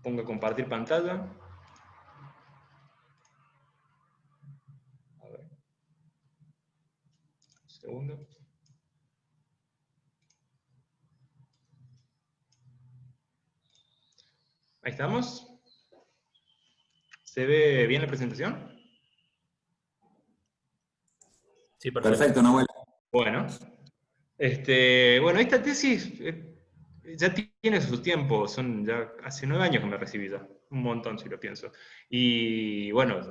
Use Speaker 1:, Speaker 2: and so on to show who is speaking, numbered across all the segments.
Speaker 1: pongo a compartir pantalla. A ver. Un segundo. Ahí estamos. ¿Se ve bien la presentación?
Speaker 2: Sí, perfecto.
Speaker 3: Perfecto, Nahuel.
Speaker 1: Bueno. Bueno, esta tesis ya tiene su tiempo, son ya hace 9 años que me recibí ya, un montón si lo pienso. Y bueno,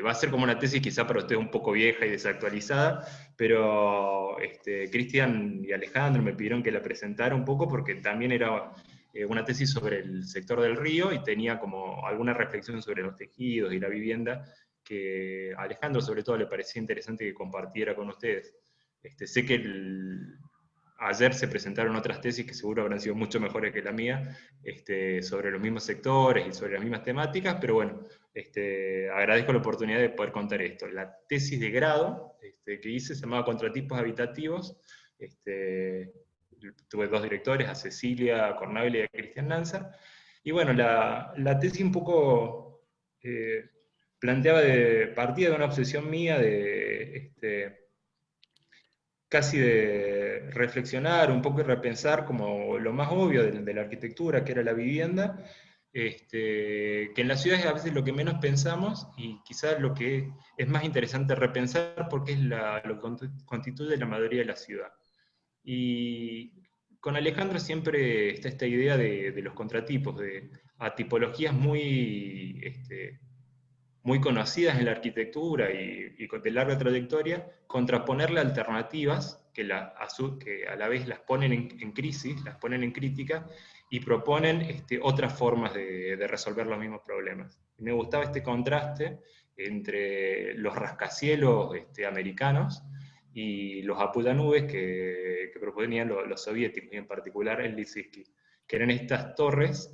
Speaker 1: va a ser como una tesis quizá para usted un poco vieja y desactualizada, pero Cristian y Alejandro me pidieron que la presentara un poco porque también era una tesis sobre el sector del río y tenía como alguna reflexión sobre los tejidos y la vivienda que a Alejandro sobre todo le parecía interesante que compartiera con ustedes. Sé que ayer se presentaron otras tesis que seguro habrán sido mucho mejores que la mía, sobre los mismos sectores y sobre las mismas temáticas, pero bueno, agradezco la oportunidad de poder contar esto. La tesis de grado que hice se llamaba Contratipos Habitativos. Tuve 2 directores, a Cecilia Cornabile y a Cristian Lanza, y bueno, la tesis un poco partía de una obsesión mía casi de reflexionar un poco y repensar como lo más obvio de la arquitectura, que era la vivienda, que en las ciudades a veces lo que menos pensamos y quizás lo que es más interesante repensar porque es lo que constituye la mayoría de la ciudad. Y con Alejandro siempre está esta idea de los contratipos, a tipologías muy conocidas en la arquitectura y de larga trayectoria, contraponerle alternativas que a la vez las ponen en crisis, las ponen en crítica, y proponen otras formas de resolver los mismos problemas. Y me gustaba este contraste entre los rascacielos americanos y los apuyanubes que proponían los soviéticos, y en particular el Lissinsky, que eran estas torres,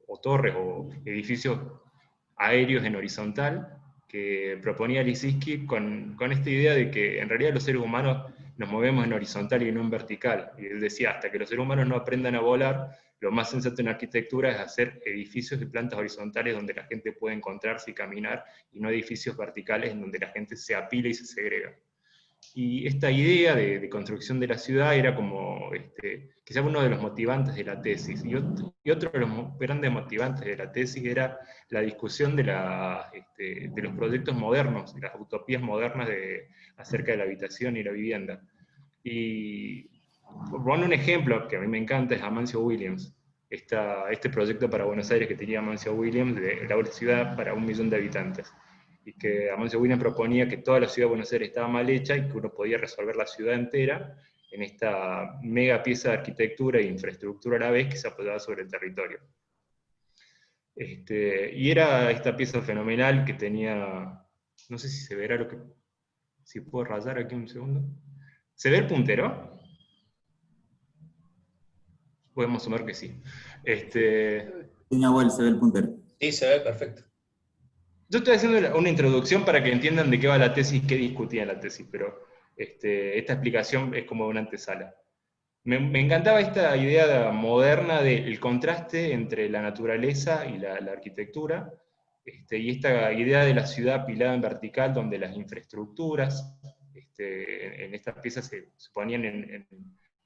Speaker 1: o edificios aéreos en horizontal, que proponía Lissinsky con esta idea de que en realidad los seres humanos nos movemos en horizontal y no en vertical. Y él decía, hasta que los seres humanos no aprendan a volar, lo más sensato en arquitectura es hacer edificios de plantas horizontales donde la gente puede encontrarse y caminar, y no edificios verticales en donde la gente se apila y se segrega. Y esta idea de construcción de la ciudad era como, quizá uno de los motivantes de la tesis. Y otro de los grandes motivantes de la tesis era la discusión de los proyectos modernos, de las utopías modernas acerca de la habitación y la vivienda. Y por poner un ejemplo que a mí me encanta es Amancio Williams. Este proyecto para Buenos Aires que tenía Amancio Williams de la ciudad para 1 millón de habitantes. Y que Amancio Williams proponía que toda la ciudad de Buenos Aires estaba mal hecha y que uno podía resolver la ciudad entera en esta mega pieza de arquitectura e infraestructura a la vez que se apoyaba sobre el territorio. Y era esta pieza fenomenal que tenía, no sé si se verá si puedo rayar aquí un segundo. ¿Se ve el puntero? Podemos sumar que sí.
Speaker 3: Sí, Nahuel, se ve el puntero.
Speaker 2: Sí, se ve perfecto.
Speaker 1: Yo estoy haciendo una introducción para que entiendan de qué va la tesis, qué discutía en la tesis, pero esta explicación es como una antesala. Me encantaba esta idea moderna del contraste entre la naturaleza y la arquitectura, y esta idea de la ciudad apilada en vertical, donde las infraestructuras en estas piezas se ponían en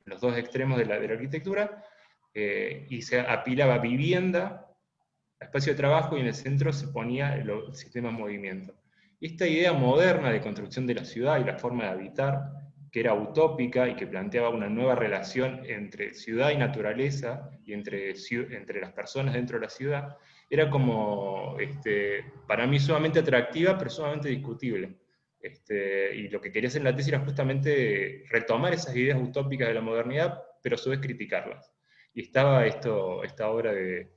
Speaker 1: los 2 extremos de la arquitectura, y se apilaba vivienda, espacio de trabajo, y en el centro se ponía el sistema de movimiento. Y esta idea moderna de construcción de la ciudad y la forma de habitar, que era utópica y que planteaba una nueva relación entre ciudad y naturaleza, y entre las personas dentro de la ciudad, era como, para mí sumamente atractiva, pero sumamente discutible. Y lo que quería hacer en la tesis era justamente retomar esas ideas utópicas de la modernidad, pero a su vez criticarlas. Y estaba esta obra de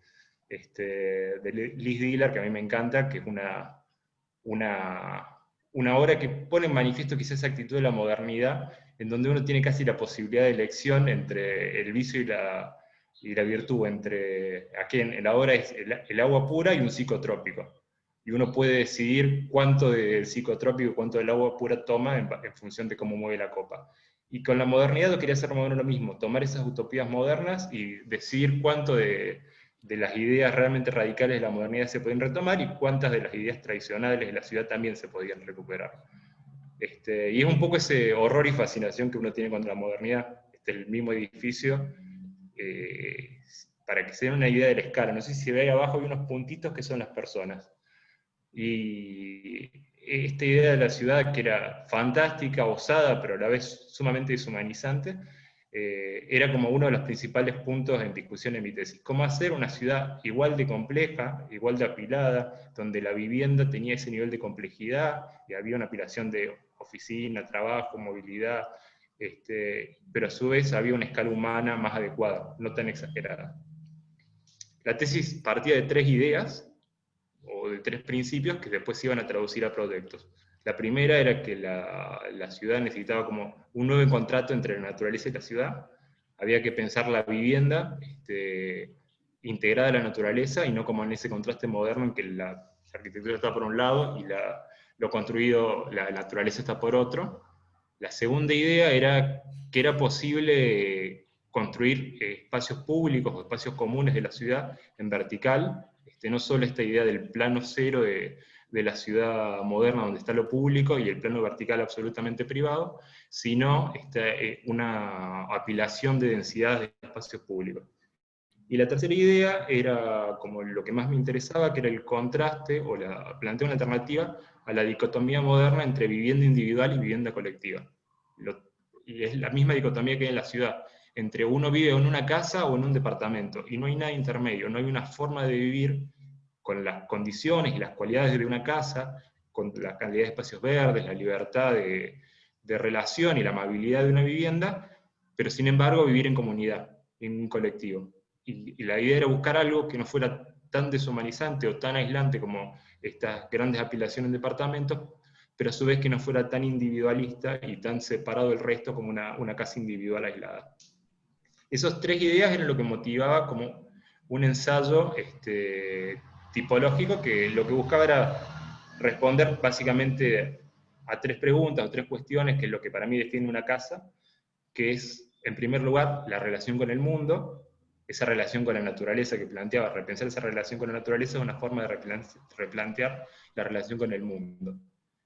Speaker 1: Liz Diller, que a mí me encanta, que es una obra que pone en manifiesto quizás esa actitud de la modernidad, en donde uno tiene casi la posibilidad de elección entre el vicio y la virtud, aquí en la obra es el agua pura y un psicotrópico. Y uno puede decidir cuánto del psicotrópico y cuánto del agua pura toma en función de cómo mueve la copa. Y con la modernidad yo quería hacer más o menos lo mismo, tomar esas utopías modernas y decidir cuánto de de las ideas realmente radicales de la modernidad se pueden retomar y cuántas de las ideas tradicionales de la ciudad también se podían recuperar. Y es un poco ese horror y fascinación que uno tiene contra la modernidad, el mismo edificio, para que se den una idea de la escala. No sé si se ve ahí abajo, hay unos puntitos que son las personas. Y esta idea de la ciudad, que era fantástica, osada, pero a la vez sumamente deshumanizante, era como uno de los principales puntos en discusión en mi tesis. ¿Cómo hacer una ciudad igual de compleja, igual de apilada, donde la vivienda tenía ese nivel de complejidad, y había una apilación de oficina, trabajo, movilidad, pero a su vez había una escala humana más adecuada, no tan exagerada? La tesis partía de 3 ideas, o de 3 principios que después se iban a traducir a proyectos. La primera era que la ciudad necesitaba como un nuevo contrato entre la naturaleza y la ciudad. Había que pensar la vivienda integrada a la naturaleza y no como en ese contraste moderno en que la arquitectura está por un lado y lo construido, la naturaleza está por otro. La segunda idea era que era posible construir espacios públicos o espacios comunes de la ciudad en vertical, no solo esta idea del plano cero de la ciudad moderna donde está lo público y el plano vertical absolutamente privado, sino una apilación de densidades de espacios públicos. Y la tercera idea era como lo que más me interesaba, que era el contraste, o plantear una alternativa a la dicotomía moderna entre vivienda individual y vivienda colectiva. Y es la misma dicotomía que hay en la ciudad, entre uno vive en una casa o en un departamento, y no hay nada intermedio, no hay una forma de vivir con las condiciones y las cualidades de una casa, con la cantidad de espacios verdes, la libertad de relación y la amabilidad de una vivienda, pero sin embargo vivir en comunidad, en un colectivo. Y la idea era buscar algo que no fuera tan deshumanizante o tan aislante como estas grandes apilaciones en departamentos, pero a su vez que no fuera tan individualista y tan separado del resto como una casa individual aislada. Esas 3 ideas eran lo que motivaba como un ensayo tipológico que lo que buscaba era responder básicamente a 3 preguntas o 3 cuestiones, que es lo que para mí define una casa, que es, en primer lugar, la relación con el mundo, esa relación con la naturaleza que planteaba. Repensar esa relación con la naturaleza es una forma de replantear la relación con el mundo.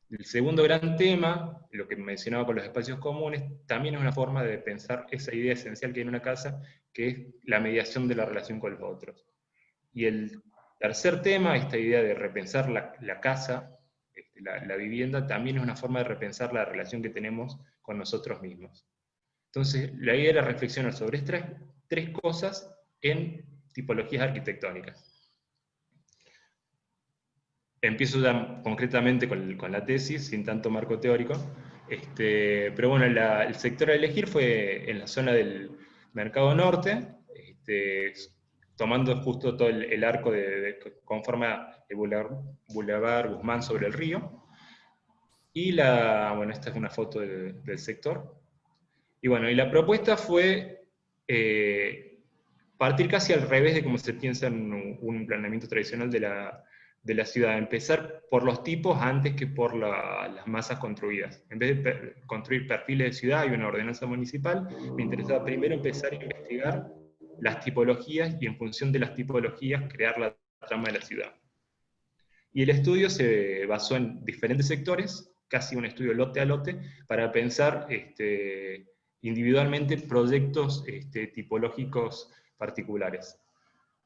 Speaker 1: El segundo gran tema, lo que mencionaba con los espacios comunes, también es una forma de pensar esa idea esencial que hay en una casa, que es la mediación de la relación con los otros. Y el tercer tema, esta idea de repensar la casa, la vivienda, también es una forma de repensar la relación que tenemos con nosotros mismos. Entonces, la idea era reflexionar sobre estas 3 cosas en tipologías arquitectónicas. Empiezo ya concretamente con la tesis, sin tanto marco teórico, pero bueno, el sector a elegir fue en la zona del Mercado Norte, tomando justo todo el arco que conforma el Boulevard Guzmán sobre el río, y bueno, esta es una foto del sector. Y bueno, y la propuesta fue partir casi al revés de cómo se piensa en un planeamiento tradicional de la ciudad, empezar por los tipos antes que por las masas construidas. En vez de construir perfiles de ciudad y una ordenanza municipal, me interesaba primero empezar a investigar las tipologías y en función de las tipologías crear la trama de la ciudad. Y el estudio se basó en diferentes sectores, casi un estudio lote a lote, para pensar individualmente proyectos tipológicos particulares.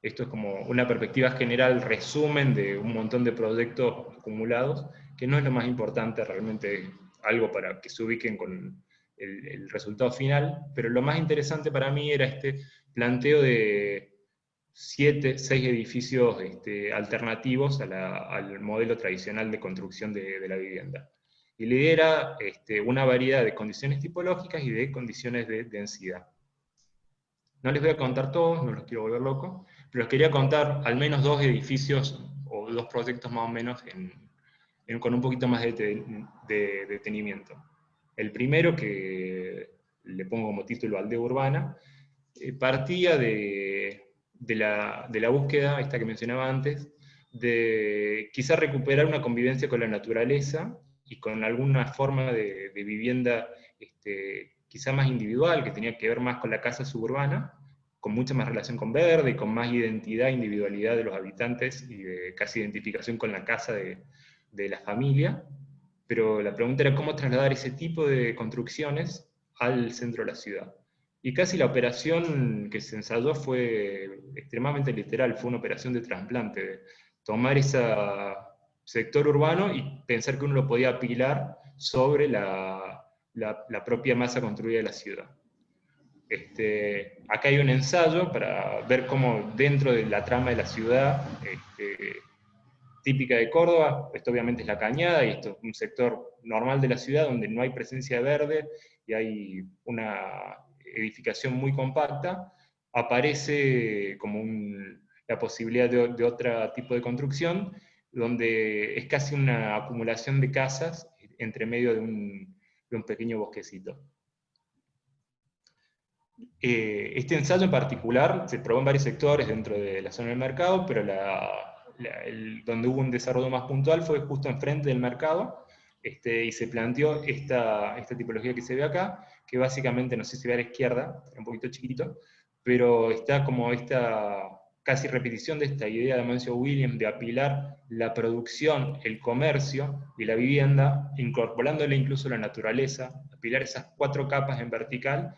Speaker 1: Esto es como una perspectiva general, resumen de un montón de proyectos acumulados, que no es lo más importante, realmente algo para que se ubiquen con el resultado final, pero lo más interesante para mí era este planteo de 6 edificios alternativos al modelo tradicional de construcción de la vivienda. Y la idea era una variedad de condiciones tipológicas y de condiciones de densidad. No les voy a contar todos, no los quiero volver locos, pero les quería contar al menos 2 edificios o 2 proyectos más o menos con un poquito más de detenimiento. El primero, que le pongo como título Aldea Urbana, partía de la búsqueda, esta que mencionaba antes, de quizá recuperar una convivencia con la naturaleza y con alguna forma de vivienda quizá más individual, que tenía que ver más con la casa suburbana, con mucha más relación con verde, y con más identidad e individualidad de los habitantes, y de casi identificación con la casa de la familia. Pero la pregunta era cómo trasladar ese tipo de construcciones al centro de la ciudad. Y casi la operación que se ensayó fue extremadamente literal, fue una operación de trasplante, de tomar ese sector urbano y pensar que uno lo podía apilar sobre la propia masa construida de la ciudad. Acá hay un ensayo para ver cómo dentro de la trama de la ciudad, típica de Córdoba, esto obviamente es la Cañada, y esto es un sector normal de la ciudad donde no hay presencia verde y hay una edificación muy compacta, aparece como la posibilidad de otro tipo de construcción, donde es casi una acumulación de casas entre medio de un pequeño bosquecito. Este ensayo en particular se probó en varios sectores dentro de la zona del mercado, pero donde hubo un desarrollo más puntual fue justo enfrente del mercado, y se planteó esta tipología que se ve acá, que básicamente, no sé si ve a la izquierda, un poquito chiquito, pero está como esta casi repetición de esta idea de Amancio Williams de apilar la producción, el comercio y la vivienda, incorporándole incluso la naturaleza, apilar esas 4 capas en vertical,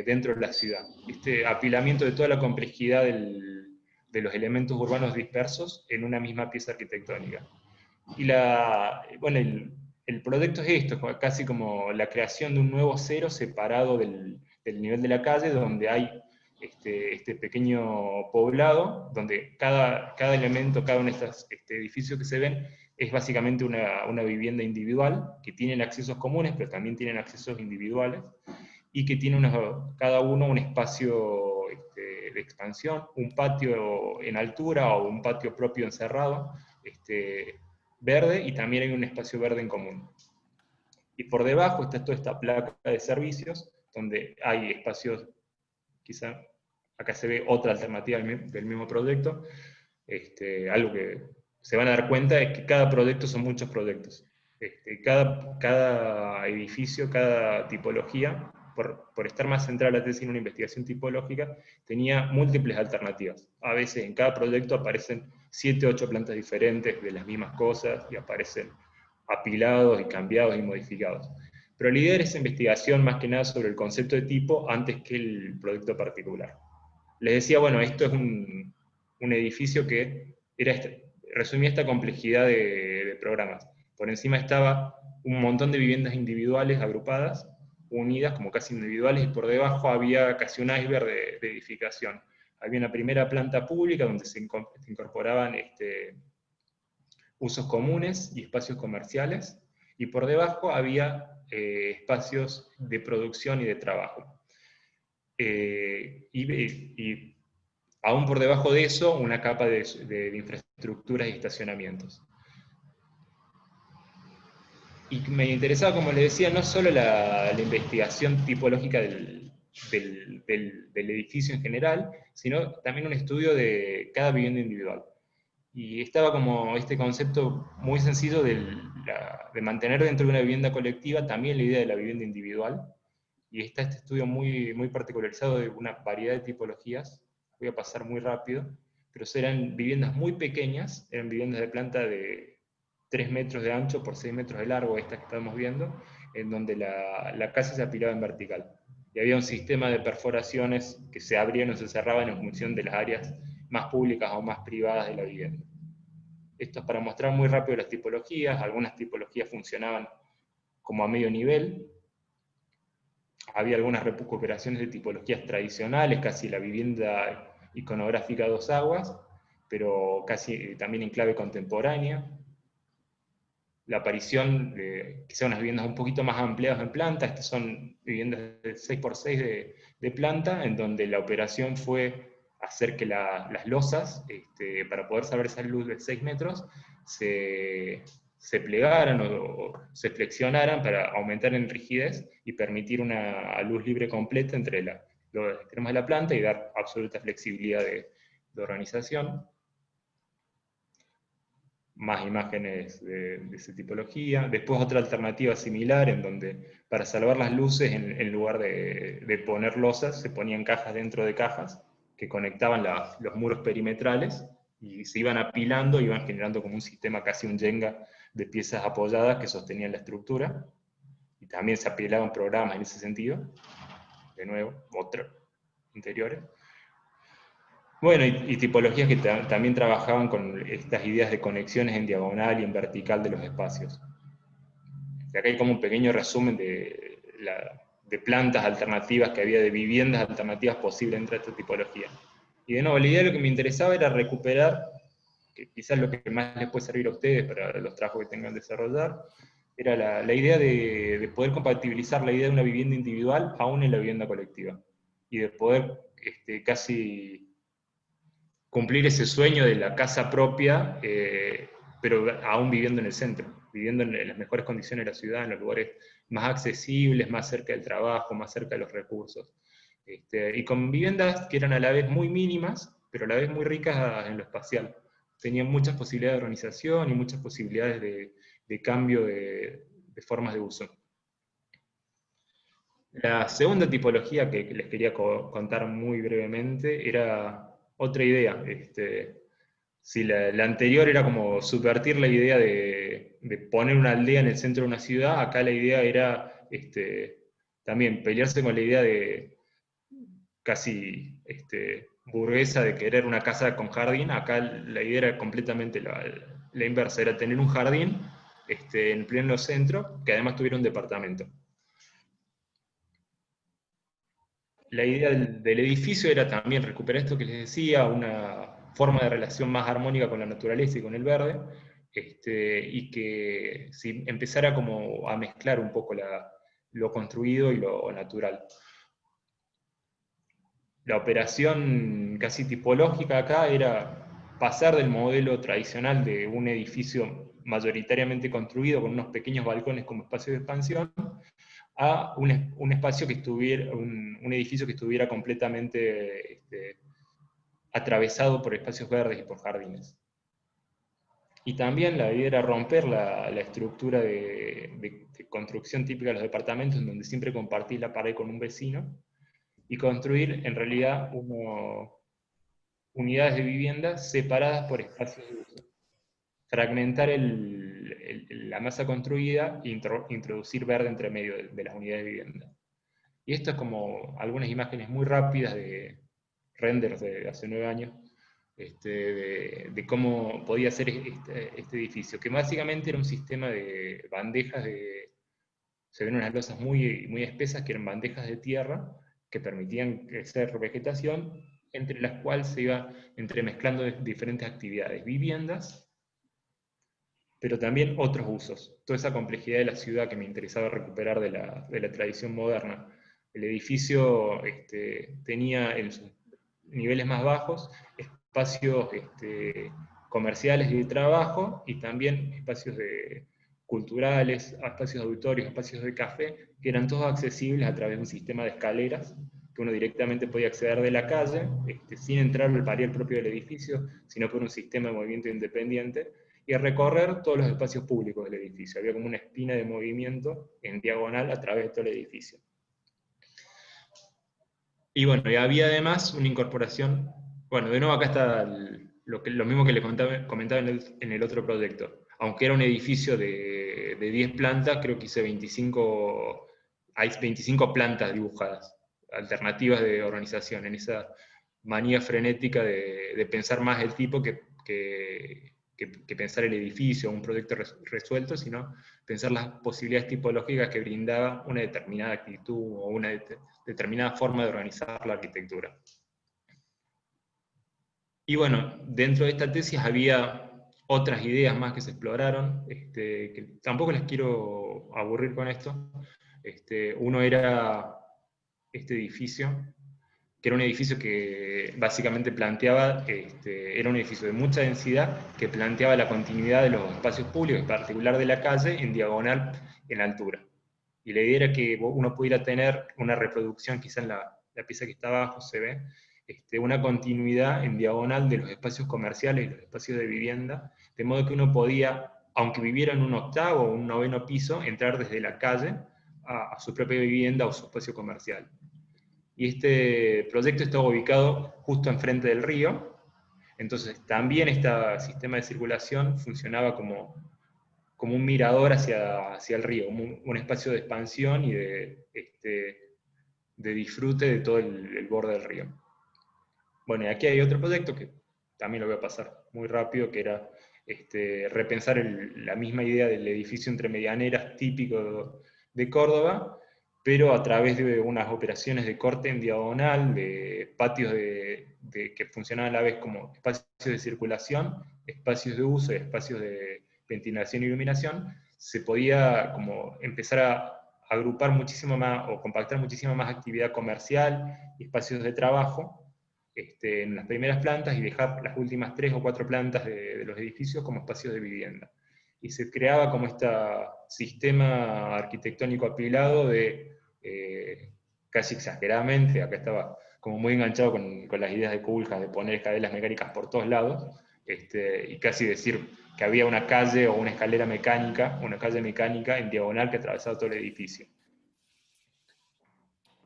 Speaker 1: dentro de la ciudad. Este apilamiento de toda la complejidad de los elementos urbanos dispersos en una misma pieza arquitectónica. Y bueno, el proyecto es esto, casi como la creación de un nuevo cero separado del nivel de la calle, donde hay este pequeño poblado, donde cada elemento, cada uno de estos edificios que se ven, es básicamente una vivienda individual, que tienen accesos comunes, pero también tienen accesos individuales, y que tiene cada uno un espacio de expansión, un patio en altura o un patio propio encerrado, verde, y también hay un espacio verde en común. Y por debajo está toda esta placa de servicios, donde hay espacios, quizá acá se ve otra alternativa del mismo proyecto, algo que se van a dar cuenta es que cada proyecto son muchos proyectos. Cada edificio, cada tipología, por estar más centrada la tesis en una investigación tipológica, tenía múltiples alternativas. A veces en cada proyecto aparecen 7 o 8 plantas diferentes de las mismas cosas, y aparecen apilados y cambiados y modificados. Pero la idea era esa investigación más que nada sobre el concepto de tipo antes que el proyecto particular. Les decía, bueno, esto es un edificio que resumía esta complejidad de programas. Por encima estaba un montón de viviendas individuales agrupadas, unidas como casi individuales, y por debajo había casi un iceberg de edificación. Había una primera planta pública donde se incorporaban usos comunes y espacios comerciales, y por debajo había espacios de producción y de trabajo. Y aún por debajo de eso, una capa de infraestructuras y estacionamientos. Y me interesaba, como les decía, no solo la investigación tipológica del edificio en general, sino también un estudio de cada vivienda individual. Y estaba como este concepto muy sencillo de mantener dentro de una vivienda colectiva también la idea de la vivienda individual. Y está este estudio muy, muy particularizado de una variedad de tipologías. Voy a pasar muy rápido, pero eran viviendas muy pequeñas, eran viviendas de planta de 3 metros de ancho por 6 metros de largo, estas que estamos viendo, en donde la casa se apilaba en vertical. Y había un sistema de perforaciones que se abrían o se cerraban en función de las áreas más públicas o más privadas de la vivienda. Esto es para mostrar muy rápido las tipologías. Algunas tipologías funcionaban como a medio nivel. Había algunas recuperaciones de tipologías tradicionales, casi la vivienda iconográfica a 2 aguas, pero casi también en clave contemporánea. La aparición de quizá unas viviendas un poquito más ampliadas en planta. Estas son viviendas de 6x6 de planta, en donde la operación fue hacer que las losas, para poder saber esa luz de 6 metros, se plegaran o se flexionaran para aumentar en rigidez y permitir una luz libre completa entre los extremos de la planta y dar absoluta flexibilidad de organización. más imágenes de esa tipología. Después otra alternativa similar, en donde para salvar las luces, en lugar de poner losas, se ponían cajas dentro de cajas, que conectaban los muros perimetrales, y se iban apilando, iban generando como un sistema, casi un Jenga, de piezas apoyadas que sostenían la estructura, y también se apilaban programas en ese sentido, de nuevo, otros interiores. Bueno, y tipologías que también trabajaban con estas ideas de conexiones en diagonal y en vertical de los espacios. Y acá hay como un pequeño resumen de plantas alternativas que había, de viviendas alternativas posibles entre esta tipología. Y de nuevo, la idea de lo que me interesaba era recuperar, que quizás lo que más les puede servir a ustedes para los trabajos que tengan que desarrollar, era la idea de poder compatibilizar la idea de una vivienda individual aún en la vivienda colectiva. Y de poder casi cumplir ese sueño de la casa propia, pero aún viviendo en el centro, viviendo en las mejores condiciones de la ciudad, en los lugares más accesibles, más cerca del trabajo, más cerca de los recursos. Y con viviendas que eran a la vez muy mínimas, pero a la vez muy ricas en lo espacial. Tenían muchas posibilidades de organización y muchas posibilidades de cambio de formas de uso. La segunda tipología que les quería contar muy brevemente era otra idea. Si la anterior era como subvertir la idea de poner una aldea en el centro de una ciudad, acá la idea era también pelearse con la idea de casi burguesa de querer una casa con jardín. Acá la idea era completamente la inversa, era tener un jardín en pleno centro, que además tuviera un departamento. La idea del edificio era también recuperar esto que les decía, una forma de relación más armónica con la naturaleza y con el verde, y que empezara como a mezclar un poco lo construido y lo natural. La operación casi tipológica acá era pasar del modelo tradicional de un edificio mayoritariamente construido con unos pequeños balcones como espacio de expansión, a un espacio que estuviera, un edificio que estuviera completamente atravesado por espacios verdes y por jardines. Y también la idea era romper la estructura de construcción típica de los departamentos, en donde siempre compartís la pared con un vecino, y construir en realidad unidades de vivienda separadas por espacios de uso. Fragmentar la masa construida e introducir verde entre medio de las unidades de vivienda. Y esto es como algunas imágenes muy rápidas de renders de hace 9 años, de cómo podía ser este edificio, que básicamente era un sistema de bandejas se ven unas losas muy, muy espesas, que eran bandejas de tierra, que permitían crecer vegetación, entre las cuales se iba entremezclando diferentes actividades, viviendas, pero también otros usos. Toda esa complejidad de la ciudad que me interesaba recuperar de la tradición moderna. El edificio tenía en sus niveles más bajos espacios comerciales y de trabajo, y también espacios culturales, espacios auditorios, espacios de café, que eran todos accesibles a través de un sistema de escaleras, que uno directamente podía acceder de la calle, sin entrar al pariel propio del edificio, sino por un sistema de movimiento independiente, y recorrer todos los espacios públicos del edificio. Había como una espina de movimiento en diagonal a través de todo el edificio. Y bueno, y había además una incorporación, bueno, de nuevo acá está lo mismo que les comentaba en el otro proyecto. Aunque era un edificio de 10 plantas, creo que hice hay 25 plantas dibujadas, alternativas de organización, en esa manía frenética de pensar más el tipo que pensar el edificio, un proyecto resuelto, sino pensar las posibilidades tipológicas que brindaba una determinada actitud o una determinada forma de organizar la arquitectura. Y bueno, dentro de esta tesis había otras ideas más que se exploraron, que tampoco les quiero aburrir con esto. Uno era este edificio, que era un edificio que básicamente planteaba, era un edificio de mucha densidad, que planteaba la continuidad de los espacios públicos, en particular de la calle, en diagonal, en altura. Y la idea era que uno pudiera tener una reproducción, quizá en la pieza que está abajo se ve, una continuidad en diagonal de los espacios comerciales y los espacios de vivienda, de modo que uno podía, aunque viviera en un octavo o un noveno piso, entrar desde la calle a su propia vivienda o su espacio comercial. Y este proyecto estaba ubicado justo enfrente del río, entonces también este sistema de circulación funcionaba como un mirador hacia el río, un espacio de expansión y de disfrute de todo el borde del río. Bueno, y aquí hay otro proyecto que también lo voy a pasar muy rápido, que era repensar la misma idea del edificio entre medianeras típico de Córdoba, pero a través de unas operaciones de corte en diagonal, de patios que funcionaban a la vez como espacios de circulación, espacios de uso y espacios de ventilación y iluminación, se podía como empezar a agrupar muchísimo más, o compactar muchísimo más actividad comercial y espacios de trabajo en las primeras plantas y dejar las últimas 3 o 4 plantas de los edificios como espacios de vivienda. Y se creaba como este sistema arquitectónico apilado de, casi exageradamente, acá estaba como muy enganchado con las ideas de Koolhaas de poner escaleras mecánicas por todos lados, y casi decir que había una calle o una escalera mecánica, una calle mecánica en diagonal que atravesaba todo el edificio.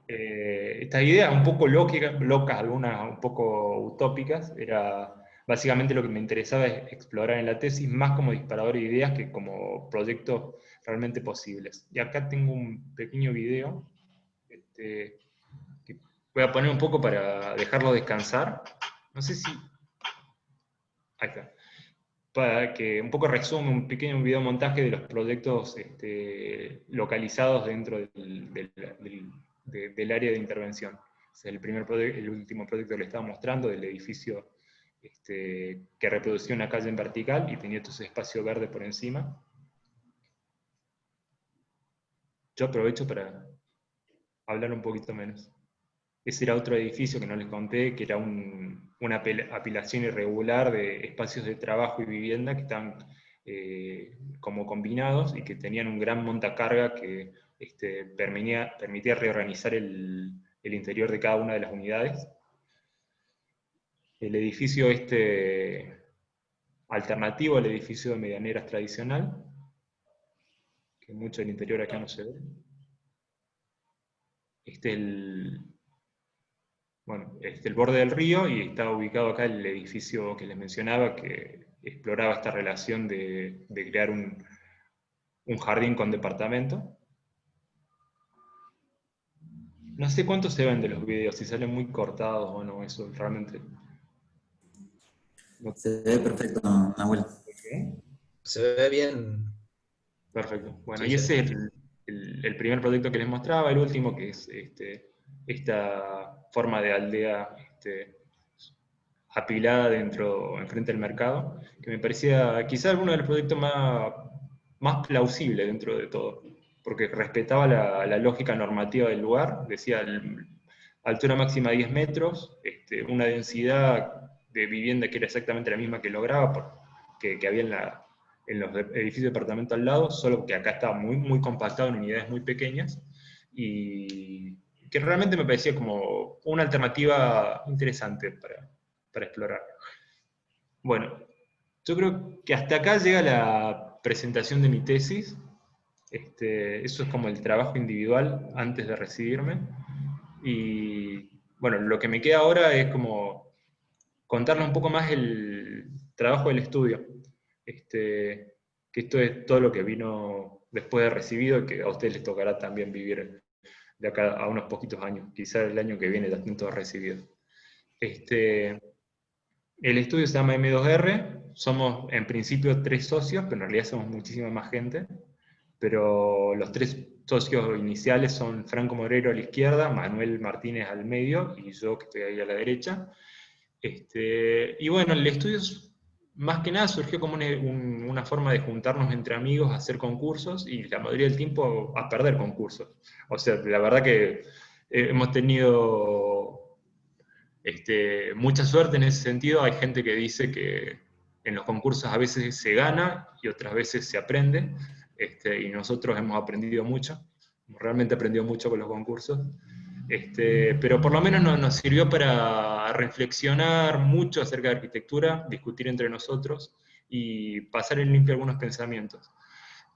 Speaker 1: Estas ideas un poco locas, algunas un poco utópicas, era básicamente lo que me interesaba es explorar en la tesis, más como disparador de ideas que como proyectos realmente posibles. Y acá tengo un pequeño video que voy a poner un poco para dejarlo descansar. No sé si... Ahí está. Para que un poco resume un pequeño video montaje de los proyectos localizados dentro del área de intervención. Es el último proyecto que le estaba mostrando, del edificio que reproducía una calle en vertical y tenía todo ese espacio verde por encima. Yo aprovecho para hablar un poquito menos. Ese era otro edificio que no les conté, que era una apilación irregular de espacios de trabajo y vivienda que están como combinados y que tenían un gran montacarga que permitía reorganizar el interior de cada una de las unidades. El edificio alternativo al edificio de medianeras tradicional, que mucho del interior acá no se ve. Bueno, el borde del río, y estaba ubicado acá el edificio que les mencionaba, que exploraba esta relación de crear un jardín con departamento. No sé cuántos se ven de los videos, si salen muy cortados o no, eso realmente...
Speaker 3: No. Se ve perfecto, Nahuel.
Speaker 2: Okay. Se ve bien.
Speaker 1: Perfecto. Bueno,
Speaker 2: Sí,
Speaker 1: y ese es el primer proyecto que les mostraba, el último, que es esta forma de aldea apilada enfrente del mercado, que me parecía quizá uno de los proyectos más plausibles dentro de todo, porque respetaba la lógica normativa del lugar, decía altura máxima 10 metros, una densidad de vivienda que era exactamente la misma que lograba, que había en los edificios de departamento al lado, solo que acá estaba muy, muy compactado en unidades muy pequeñas, y que realmente me parecía como una alternativa interesante para explorar. Bueno, yo creo que hasta acá llega la presentación de mi tesis. Eso es como el trabajo individual antes de recibirme. Y bueno, lo que me queda ahora es como contarles un poco más el trabajo del estudio. Que esto es todo lo que vino después de recibido y que a ustedes les tocará también vivir de acá a unos poquitos años. Quizá el año que viene ya estén todos recibidos. El estudio se llama M2R, somos en principio 3 socios, pero en realidad somos muchísima más gente. Pero los 3 socios iniciales son Franco Morero a la izquierda, Manuel Martínez al medio, y yo que estoy ahí a la derecha. Y bueno, el estudio más que nada surgió como una forma de juntarnos entre amigos a hacer concursos, y la mayoría del tiempo a perder concursos. O sea, la verdad que hemos tenido mucha suerte en ese sentido. Hay gente que dice que en los concursos a veces se gana y otras veces se aprende, y nosotros hemos aprendido mucho, realmente aprendido mucho con los concursos. Pero por lo menos nos sirvió para reflexionar mucho acerca de arquitectura, discutir entre nosotros y pasar en limpio algunos pensamientos.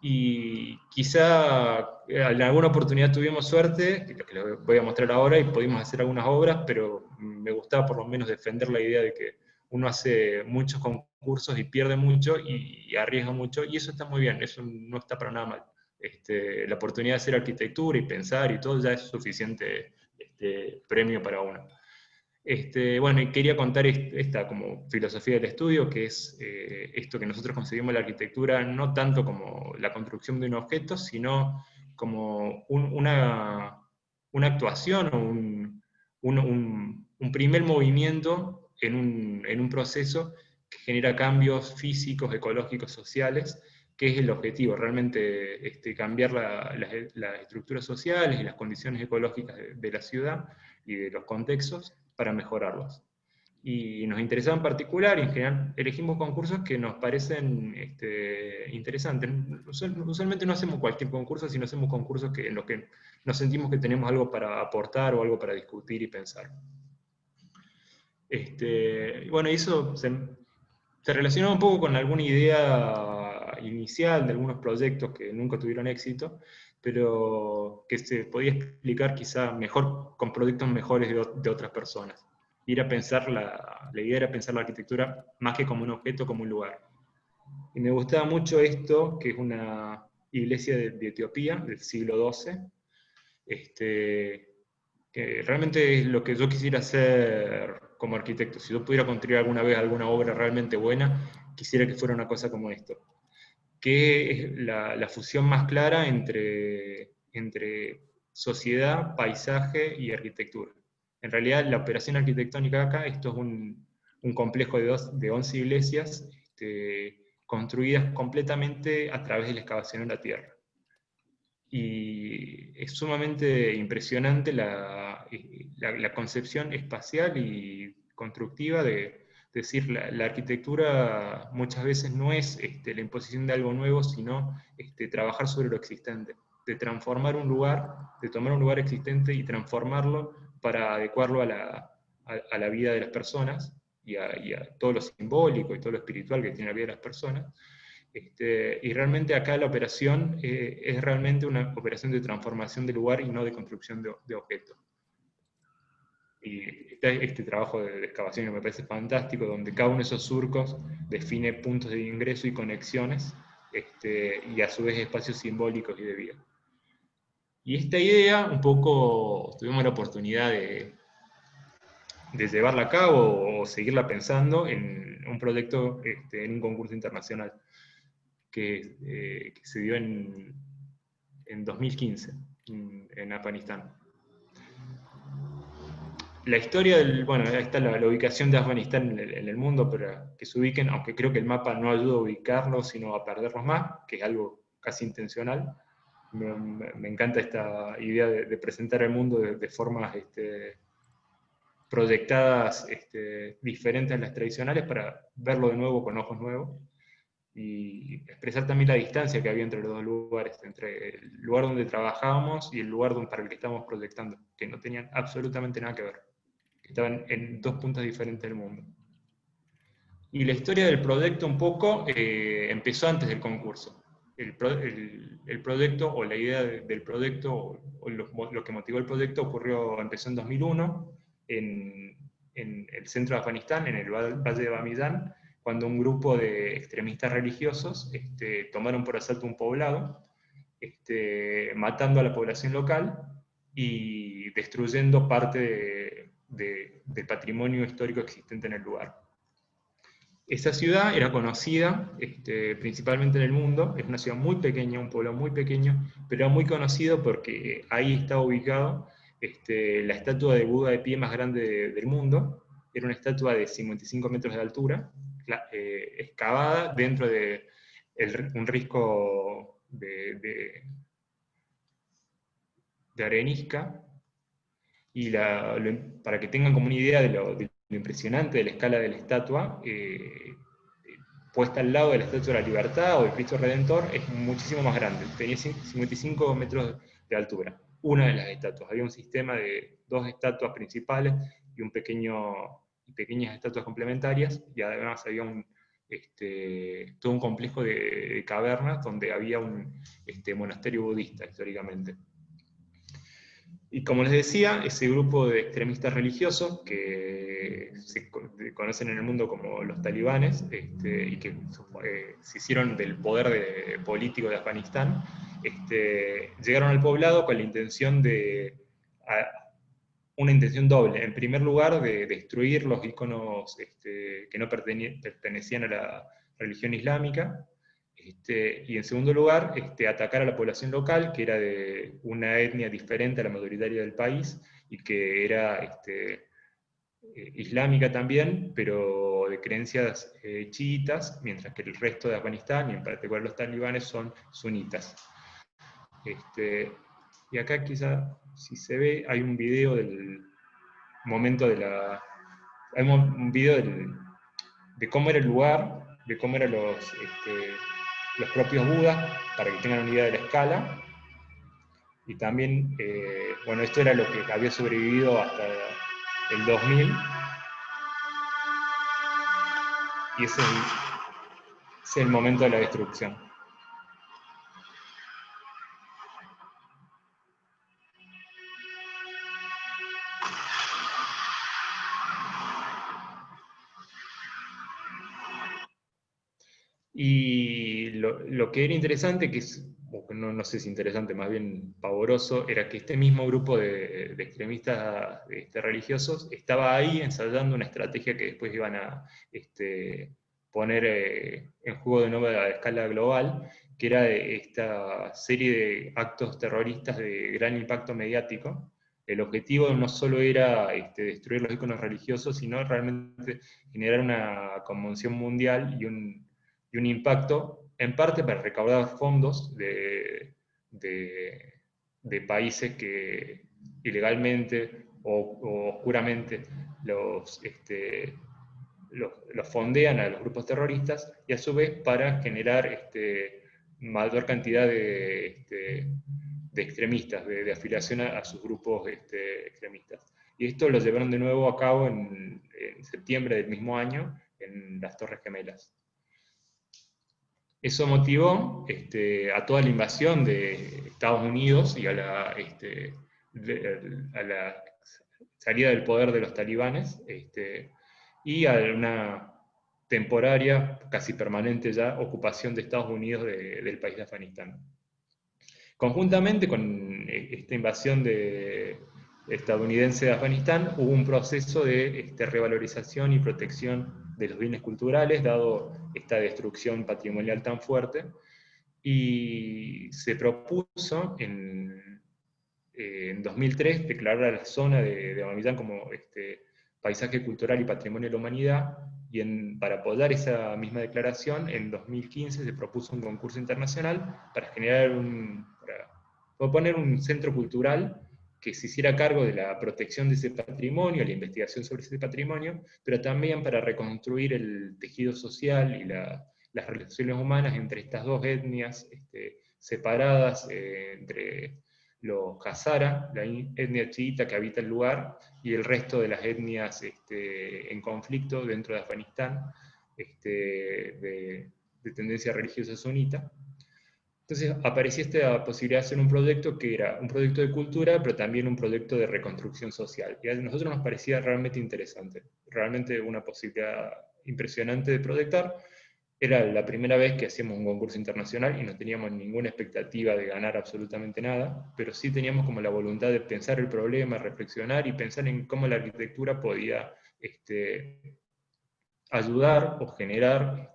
Speaker 1: Y quizá en alguna oportunidad tuvimos suerte, que lo voy a mostrar ahora, y pudimos hacer algunas obras, pero me gustaba por lo menos defender la idea de que uno hace muchos concursos y pierde mucho y arriesga mucho, y eso está muy bien, eso no está para nada mal. La oportunidad de hacer arquitectura y pensar y todo ya es suficiente premio para uno. Bueno, y quería contar esta como filosofía del estudio, que es esto que nosotros concebimos la arquitectura no tanto como la construcción de un objeto, sino como una actuación o un primer movimiento en un proceso que genera cambios físicos, ecológicos, sociales, que es el objetivo, realmente cambiar las estructuras sociales y las condiciones ecológicas de la ciudad y de los contextos para mejorarlos. Y nos interesaba en particular, y en general elegimos concursos que nos parecen interesantes. Usualmente no hacemos cualquier concurso, sino hacemos concursos en los que nos sentimos que tenemos algo para aportar o algo para discutir y pensar. Bueno, eso se relaciona un poco con alguna idea inicial de algunos proyectos que nunca tuvieron éxito, pero que se podía explicar quizá mejor con proyectos mejores de otras personas. Ir a pensar la idea era pensar la arquitectura más que como un objeto, como un lugar. Y me gustaba mucho esto, que es una iglesia de Etiopía, del siglo XII, que realmente es lo que yo quisiera hacer como arquitecto. Si yo pudiera construir alguna vez alguna obra realmente buena, quisiera que fuera una cosa como esto, que es la fusión más clara entre sociedad, paisaje y arquitectura. En realidad, la operación arquitectónica acá, esto es un complejo de 11 iglesias construidas completamente a través de la excavación en la tierra. Y es sumamente impresionante la concepción espacial y constructiva de decir, la arquitectura muchas veces no es la imposición de algo nuevo, sino trabajar sobre lo existente, de transformar un lugar, de tomar un lugar existente y transformarlo para adecuarlo a la vida de las personas y a todo lo simbólico y todo lo espiritual que tiene la vida de las personas. Y realmente acá la operación es realmente una operación de transformación de lugar y no de construcción de objetos. Y está este trabajo de excavación que me parece fantástico, donde cada uno de esos surcos define puntos de ingreso y conexiones, y a su vez espacios simbólicos y de vida. Y esta idea, un poco, tuvimos la oportunidad de llevarla a cabo o seguirla pensando en un proyecto, en un concurso internacional que se dio en 2015 en Afganistán. La historia bueno, ahí está la ubicación de Afganistán en el mundo, para que se ubiquen, aunque creo que el mapa no ayuda a ubicarlos, sino a perderlos más, que es algo casi intencional. Me encanta esta idea de presentar el mundo de formas proyectadas diferentes a las tradicionales para verlo de nuevo con ojos nuevos. Y expresar también la distancia que había entre los dos lugares, entre el lugar donde trabajábamos y el lugar para el que estábamos proyectando, que no tenían absolutamente nada que ver, que estaban en dos puntos diferentes del mundo. Y la historia del proyecto un poco empezó antes del concurso. El proyecto, o la idea del proyecto, o lo que motivó el proyecto empezó en 2001, en el centro de Afganistán, en el Valle de Bamiyán, cuando un grupo de extremistas religiosos tomaron por asalto un poblado, matando a la población local y destruyendo parte del patrimonio histórico existente en el lugar. Esa ciudad era conocida principalmente en el mundo, es una ciudad muy pequeña, un pueblo muy pequeño, pero era muy conocido porque ahí estaba ubicado la estatua de Buda de pie más grande del mundo. Era una estatua de 55 metros de altura, excavada dentro de un risco de arenisca, y para que tengan como una idea de lo impresionante de la escala de la estatua, puesta al lado de la Estatua de la Libertad o del Cristo Redentor, es muchísimo más grande, tenía 55 metros de altura. una de las estatuas. Había un sistema de 2 estatuas principales y pequeñas estatuas complementarias, y además había todo un complejo de cavernas donde había un monasterio budista históricamente. Y como les decía, ese grupo de extremistas religiosos que se conocen en el mundo como los talibanes, y que se hicieron del poder político de Afganistán, llegaron al poblado con la intención una intención doble. En primer lugar, de destruir los iconos que no pertenecían a la religión islámica, y en segundo lugar, atacar a la población local, que era de una etnia diferente a la mayoritaria del país, y que era islámica también, pero de creencias chiitas, mientras que el resto de Afganistán, y en particular los talibanes, son sunitas. Y acá quizá, si se ve, hay un video del momento hay un video de cómo era el lugar, de cómo eran los propios Budas, para que tengan una idea de la escala. Y también, bueno, esto era lo que había sobrevivido hasta el 2000. Y ese es el momento de la destrucción. Y lo que era interesante, no sé si interesante, más bien pavoroso, era que este mismo grupo de extremistas religiosos estaba ahí ensayando una estrategia que después iban a poner en juego de nuevo a escala global, que era esta serie de actos terroristas de gran impacto mediático. El objetivo no solo era destruir los íconos religiosos, sino realmente generar una conmoción mundial y un impacto, en parte para recaudar fondos de países que ilegalmente o oscuramente los fondean a los grupos terroristas, y a su vez para generar mayor cantidad de extremistas, de afiliación a sus grupos extremistas. Y esto lo llevaron de nuevo a cabo en septiembre del mismo año en las Torres Gemelas. Eso motivó a toda la invasión de Estados Unidos y a la salida del poder de los talibanes, y a una temporaria, casi permanente ya, ocupación de Estados Unidos del país de Afganistán. Conjuntamente con esta invasión estadounidense de Afganistán, hubo un proceso de revalorización y protección de los bienes culturales, dado esta destrucción patrimonial tan fuerte, y se propuso en 2003 declarar a la zona de Bamillán como paisaje cultural y patrimonio de la humanidad, y para apoyar esa misma declaración, en 2015 se propuso un concurso internacional para proponer un centro cultural que se hiciera cargo de la protección de ese patrimonio, la investigación sobre ese patrimonio, pero también para reconstruir el tejido social y las relaciones humanas entre estas dos etnias separadas, entre los Hazara, la etnia chiita que habita el lugar, y el resto de las etnias en conflicto dentro de Afganistán, de tendencia religiosa sunita. Entonces apareció esta posibilidad de hacer un proyecto que era un proyecto de cultura, pero también un proyecto de reconstrucción social. Y a nosotros nos parecía realmente interesante, realmente una posibilidad impresionante de proyectar. Era la primera vez que hacíamos un concurso internacional y no teníamos ninguna expectativa de ganar absolutamente nada, pero sí teníamos como la voluntad de pensar el problema, reflexionar y pensar en cómo la arquitectura podía ayudar o generar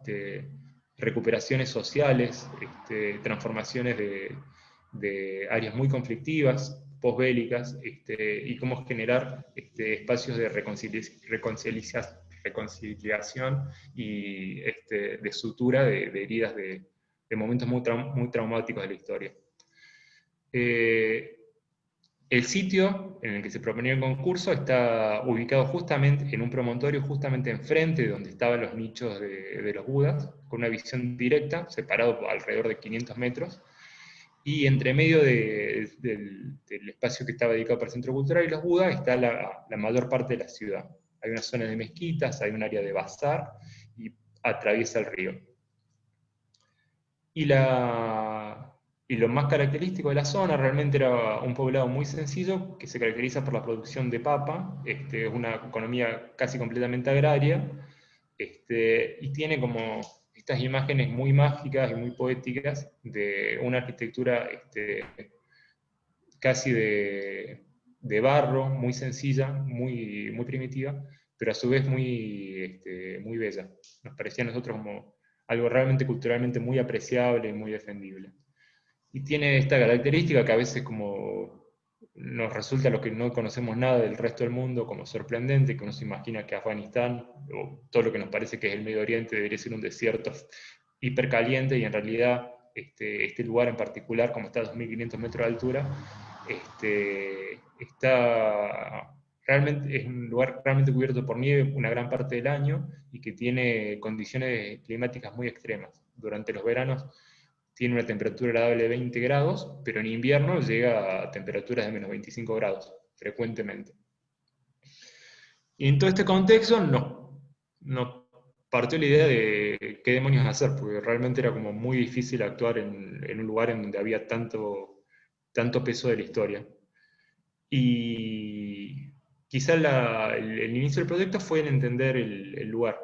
Speaker 1: recuperaciones sociales, transformaciones de áreas muy conflictivas, posbélicas, y cómo generar espacios de reconciliación y de sutura de heridas de momentos muy traumáticos de la historia. El sitio en el que se proponía el concurso está ubicado justamente en un promontorio, justamente enfrente de donde estaban los nichos de los Budas, con una visión directa, separado por alrededor de 500 metros, y entre medio del espacio que estaba dedicado para el Centro Cultural y los Budas está la mayor parte de la ciudad. Hay una zona de mezquitas, hay un área de bazar, y atraviesa el río. Y, y lo más característico de la zona realmente era un poblado muy sencillo que se caracteriza por la producción de papa, es una economía casi completamente agraria, y tiene como estas imágenes muy mágicas y muy poéticas de una arquitectura casi de barro, muy sencilla, muy primitiva, pero a su vez muy bella. Nos parecía a nosotros como algo realmente culturalmente muy apreciable y muy defendible. Y tiene esta característica que a veces como nos resulta a los que no conocemos nada del resto del mundo como sorprendente, que uno se imagina que Afganistán, o todo lo que nos parece que es el Medio Oriente, debería ser un desierto hipercaliente, y en realidad este lugar en particular, como está a 2.500 metros de altura, es un lugar realmente cubierto por nieve una gran parte del año, y que tiene condiciones climáticas muy extremas. Durante los veranos tiene una temperatura agradable de 20 grados, pero en invierno llega a temperaturas de menos 25 grados, frecuentemente. Y en todo este contexto nos partió la idea de qué demonios hacer, porque realmente era como muy difícil actuar en un lugar en donde había tanto peso de la historia. Y quizá el inicio del proyecto fue en entender el lugar.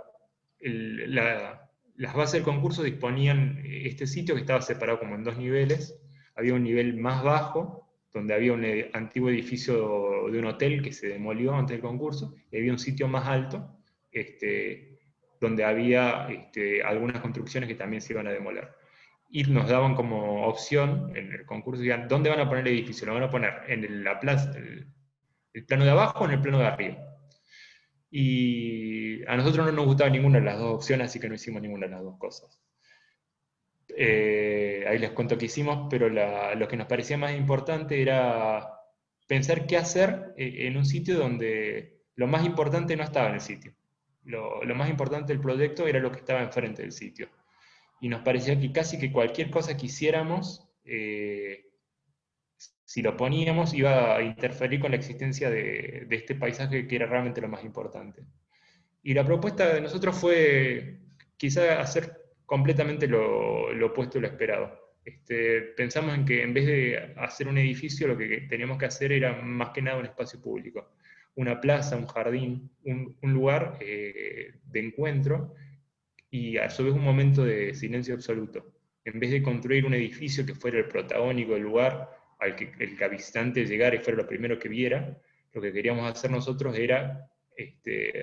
Speaker 1: Las bases del concurso disponían este sitio que estaba separado como en dos niveles. Había un nivel más bajo, donde había un antiguo edificio de un hotel que se demolió antes del concurso, y había un sitio más alto, donde había algunas construcciones que también se iban a demoler. Y nos daban como opción en el concurso, digan, ¿dónde van a poner el edificio? Lo van a poner en la plaza, el plano de abajo o en el plano de arriba. Y a nosotros no nos gustaba ninguna de las dos opciones, así que no hicimos ninguna de las dos cosas. Ahí les cuento qué hicimos, pero lo que nos parecía más importante era pensar qué hacer en un sitio donde lo más importante no estaba en el sitio. Lo más importante del proyecto era lo que estaba enfrente del sitio. Y nos parecía que casi que cualquier cosa que hiciéramos, si lo poníamos, iba a interferir con la existencia de este paisaje que era realmente lo más importante. Y la propuesta de nosotros fue quizá hacer completamente lo opuesto a lo esperado. Pensamos en que en vez de hacer un edificio, lo que teníamos que hacer era más que nada un espacio público. Una plaza, un jardín, un lugar de encuentro, y a su vez un momento de silencio absoluto. En vez de construir un edificio que fuera el protagónico del lugar, al que el visitante llegara y fuera lo primero que viera, lo que queríamos hacer nosotros era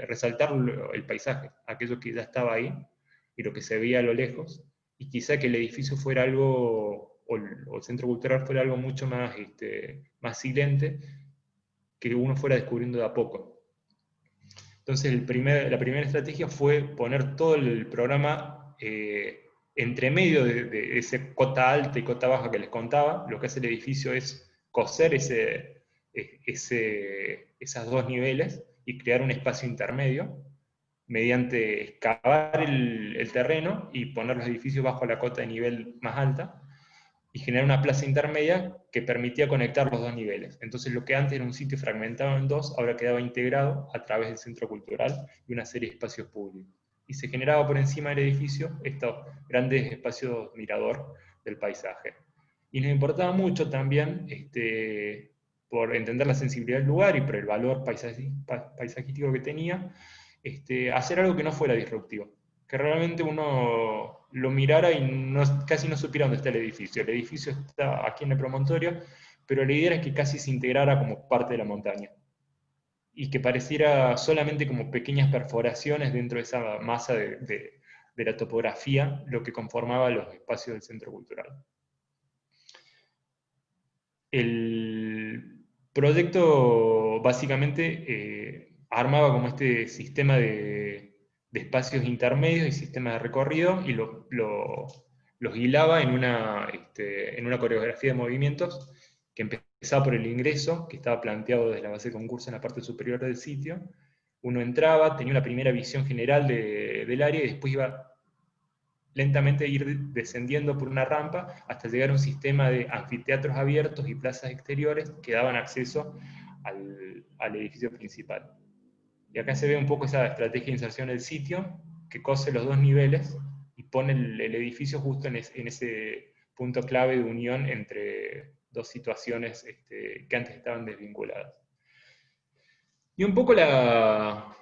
Speaker 1: resaltar el paisaje, aquello que ya estaba ahí y lo que se veía a lo lejos, y quizá que el edificio fuera algo, o el centro cultural fuera algo mucho más silente, que uno fuera descubriendo de a poco. Entonces la primera estrategia fue poner todo el programa entre medio de esa cota alta y cota baja que les contaba. Lo que hace el edificio es coser esos dos niveles y crear un espacio intermedio mediante excavar el terreno y poner los edificios bajo la cota de nivel más alta, y generar una plaza intermedia que permitía conectar los dos niveles. Entonces lo que antes era un sitio fragmentado en dos, ahora quedaba integrado a través del centro cultural y una serie de espacios públicos. Y se generaba por encima del edificio estos grandes espacios mirador del paisaje. Y nos importaba mucho también, por entender la sensibilidad del lugar y por el valor paisajístico que tenía, hacer algo que no fuera disruptivo, que realmente uno lo mirara y casi no supiera dónde está el edificio. El edificio está aquí en el promontorio, pero la idea era que casi se integrara como parte de la montaña, y que pareciera solamente como pequeñas perforaciones dentro de esa masa de la topografía, lo que conformaba los espacios del centro cultural. El proyecto básicamente armaba como este sistema de espacios intermedios y sistemas de recorrido, y los hilaba en una coreografía de movimientos que empezaba por el ingreso, que estaba planteado desde la base de concurso en la parte superior del sitio. Uno entraba, tenía una primera visión general del área, y después iba lentamente ir descendiendo por una rampa hasta llegar a un sistema de anfiteatros abiertos y plazas exteriores que daban acceso al edificio principal. Y acá se ve un poco esa estrategia de inserción del sitio, que cose los dos niveles y pone el edificio justo en ese punto clave de unión entre dos situaciones que antes estaban desvinculadas. Y un poco la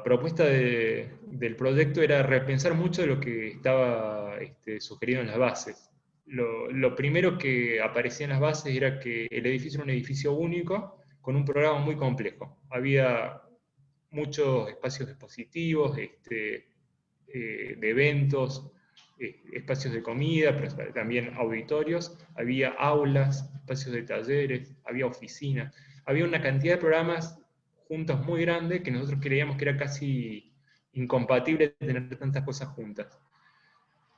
Speaker 1: propuesta del proyecto era repensar mucho de lo que estaba sugerido en las bases. Lo primero que aparecía en las bases era que el edificio era un edificio único, con un programa muy complejo. Había muchos espacios expositivos, de eventos, espacios de comida, pero también auditorios, había aulas, espacios de talleres, había oficinas, había una cantidad de programas juntos muy grande que nosotros creíamos que era casi incompatible tener tantas cosas juntas.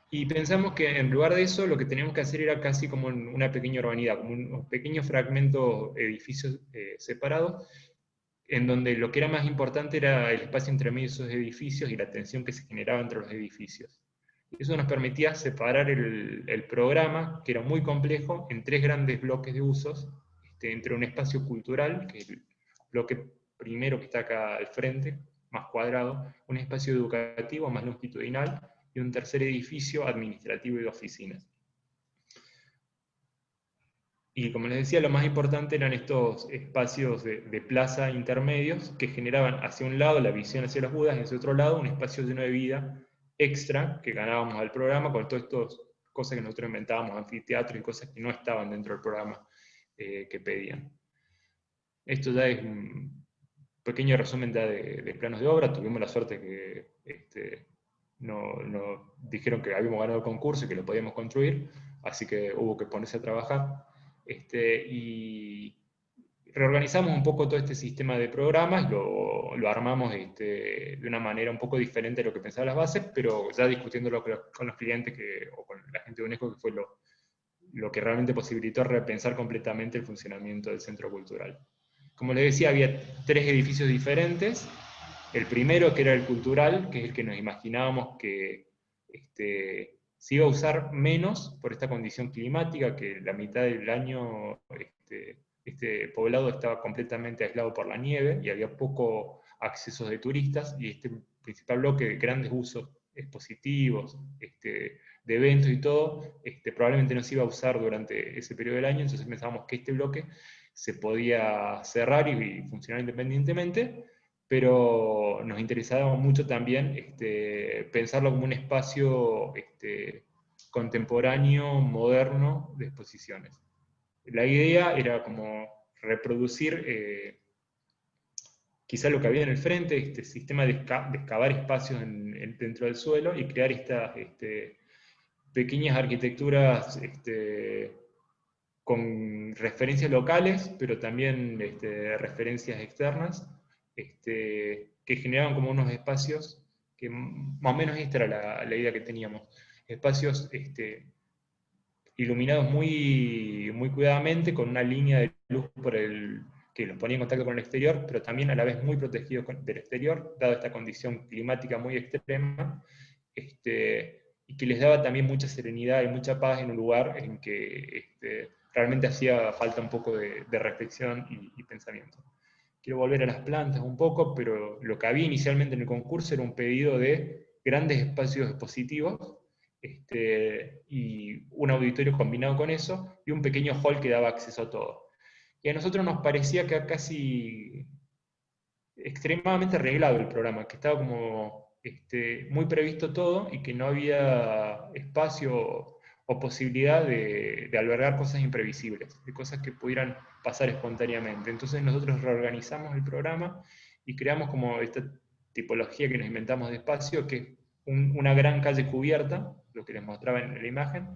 Speaker 1: Y pensamos que en lugar de eso lo que teníamos que hacer era casi como una pequeña urbanidad, como unos pequeños fragmentos, edificios separados, en donde lo que era más importante era el espacio entre medio de esos edificios y la tensión que se generaba entre los edificios. Eso nos permitía separar el programa, que era muy complejo, en tres grandes bloques de usos, entre un espacio cultural, que es el bloque primero que está acá al frente, más cuadrado, un espacio educativo más longitudinal, y un tercer edificio administrativo y de oficinas. Y como les decía, lo más importante eran estos espacios de plaza intermedios que generaban hacia un lado la visión hacia los Budas y hacia otro lado un espacio lleno de vida extra que ganábamos al programa con todas estas cosas que nosotros inventábamos, anfiteatros y cosas que no estaban dentro del programa que pedían. Esto ya es un pequeño resumen de planos de obra. Tuvimos la suerte que nos dijeron que habíamos ganado el concurso y que lo podíamos construir, así que hubo que ponerse a trabajar. Y reorganizamos un poco todo este sistema de programas, lo armamos de una manera un poco diferente de lo que pensaban las bases, pero ya discutiéndolo con los clientes o con la gente de UNESCO, que fue lo que realmente posibilitó repensar completamente el funcionamiento del centro cultural. Como les decía, había tres edificios diferentes. El primero, que era el cultural, que es el que nos imaginábamos que se iba a usar menos por esta condición climática, que la mitad del año este poblado estaba completamente aislado por la nieve y había poco acceso de turistas, y este principal bloque de grandes usos expositivos, de eventos y todo, probablemente no se iba a usar durante ese periodo del año, entonces pensábamos que este bloque se podía cerrar y funcionar independientemente, pero nos interesaba mucho también pensarlo como un espacio contemporáneo, moderno, de exposiciones. La idea era como reproducir quizá lo que había en el frente, este sistema de excavar espacios dentro del suelo y crear estas pequeñas arquitecturas con referencias locales, pero también referencias externas, que generaban como unos espacios que más o menos esta era la idea que teníamos. Espacios iluminados muy cuidadamente, con una línea de luz que los ponía en contacto con el exterior, pero también a la vez muy protegidos del exterior, dado esta condición climática muy extrema, y que les daba también mucha serenidad y mucha paz en un lugar en que realmente hacía falta un poco de reflexión y pensamiento. Quiero volver a las plantas un poco, pero lo que había inicialmente en el concurso era un pedido de grandes espacios expositivos, y un auditorio combinado con eso, y un pequeño hall que daba acceso a todo. Y a nosotros nos parecía que casi extremadamente arreglado el programa, que estaba como muy previsto todo y que no había espacio o posibilidad de albergar cosas imprevisibles, de cosas que pudieran pasar espontáneamente. Entonces nosotros reorganizamos el programa y creamos como esta tipología que nos inventamos de espacio, que es una gran calle cubierta, lo que les mostraba en la imagen,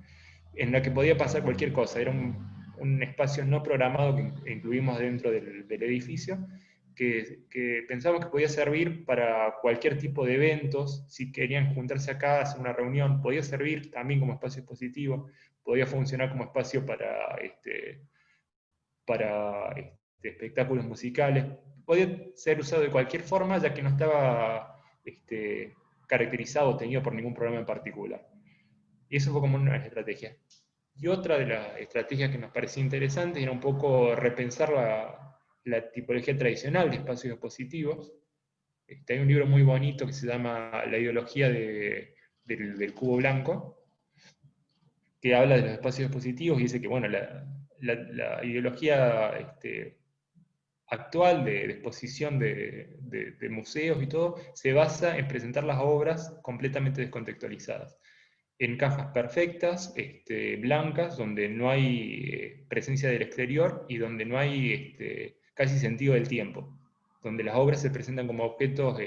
Speaker 1: en la que podía pasar cualquier cosa. Era un espacio no programado que incluimos dentro del edificio, que pensamos que podía servir para cualquier tipo de eventos. Si querían juntarse acá, hacer una reunión, podía servir también como espacio expositivo, podía funcionar como espacio para espectáculos musicales, podía ser usado de cualquier forma, ya que no estaba caracterizado o tenido por ningún problema en particular. Y eso fue como una estrategia. Y otra de las estrategias que nos parecía interesante era un poco repensar la tipología tradicional de espacios expositivos. Hay un libro muy bonito que se llama La ideología del cubo blanco, que habla de los espacios expositivos y dice que bueno, la ideología actual de exposición de museos y todo se basa en presentar las obras completamente descontextualizadas, en cajas perfectas, blancas, donde no hay presencia del exterior y donde no hay casi sentido del tiempo, donde las obras se presentan como objetos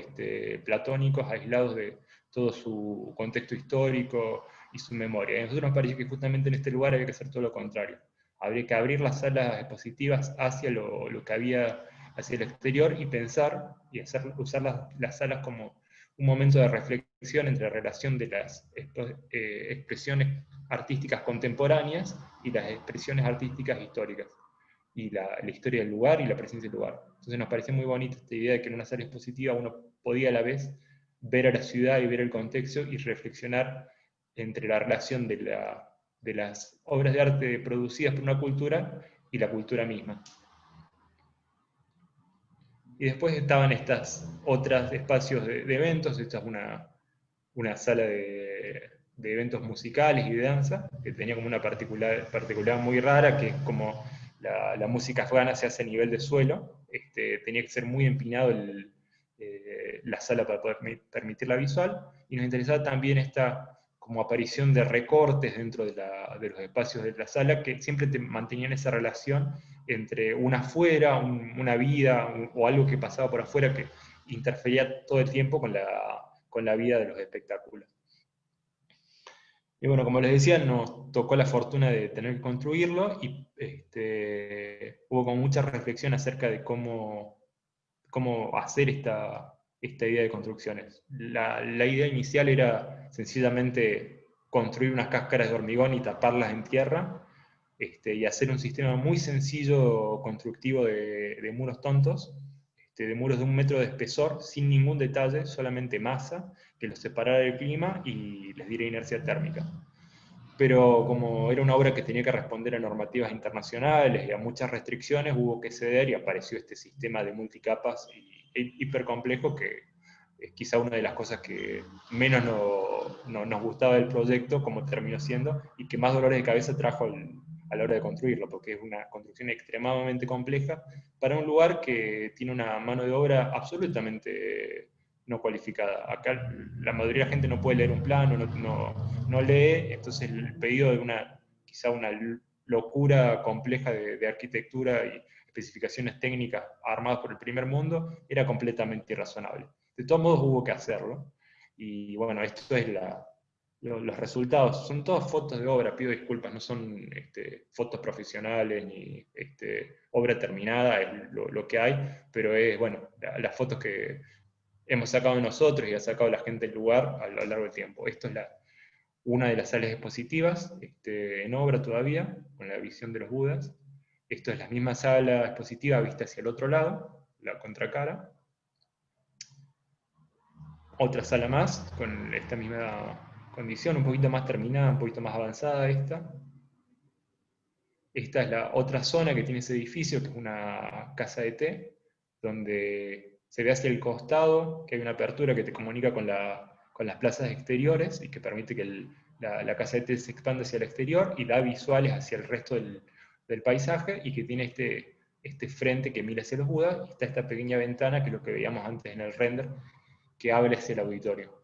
Speaker 1: platónicos, aislados de todo su contexto histórico y su memoria. Y a nosotros nos parece que justamente en este lugar había que hacer todo lo contrario. Habría que abrir las salas expositivas hacia lo que había hacia el exterior y pensar y usar las salas como un momento de reflexión entre la relación de las expresiones artísticas contemporáneas y las expresiones artísticas históricas, y la historia del lugar y la presencia del lugar. Entonces nos pareció muy bonita esta idea de que en una sala expositiva uno podía a la vez ver a la ciudad y ver el contexto y reflexionar entre la relación de las obras de arte producidas por una cultura y la cultura misma. Y después estaban estas otras espacios de eventos. Esta es una sala de eventos musicales y de danza, que tenía como una particularidad muy rara, que es como la música afgana se hace a nivel de suelo. Tenía que ser muy empinado la sala para poder permitir la visual, y nos interesaba también esta como aparición de recortes dentro de los espacios de la sala, que siempre mantenían esa relación entre una afuera, una vida, o algo que pasaba por afuera que interfería todo el tiempo con la vida de los espectáculos. Y bueno, como les decía, nos tocó la fortuna de tener que construirlo, y hubo como mucha reflexión acerca de cómo hacer esta idea de construcciones. La idea inicial era sencillamente construir unas cáscaras de hormigón y taparlas en tierra, y hacer un sistema muy sencillo constructivo de muros tontos, de muros de 1 metro de espesor, sin ningún detalle, solamente masa, que los separara del clima y les diera inercia térmica. Pero como era una obra que tenía que responder a normativas internacionales y a muchas restricciones, hubo que ceder y apareció este sistema de multicapas hipercomplejo, que es quizá una de las cosas que menos nos gustaba del proyecto, como terminó siendo, y que más dolores de cabeza trajo a la hora de construirlo, porque es una construcción extremadamente compleja para un lugar que tiene una mano de obra absolutamente no cualificada. Acá la mayoría de la gente no puede leer un plano, no lee, entonces el pedido de quizá una locura compleja de arquitectura y especificaciones técnicas armadas por el primer mundo era completamente irrazonable. De todos modos hubo que hacerlo, y bueno, esto es los resultados. Son todas fotos de obra, pido disculpas, no son fotos profesionales ni obra terminada, es lo que hay, pero es, bueno, las fotos que hemos sacado nosotros y ha sacado la gente del lugar a lo largo del tiempo. Esto es una de las salas expositivas, en obra todavía, con la visión de los Budas. Esto es la misma sala expositiva vista hacia el otro lado, la contracara. Otra sala más, con esta misma condición, un poquito más terminada, un poquito más avanzada esta. Esta es la otra zona que tiene ese edificio, que es una casa de té, donde se ve hacia el costado que hay una apertura que te comunica con las plazas exteriores y que permite que la casa de té se expanda hacia el exterior y da visuales hacia el resto del paisaje, y que tiene este frente que mira hacia los Budas, y está esta pequeña ventana, que es lo que veíamos antes en el render, que abre hacia el auditorio.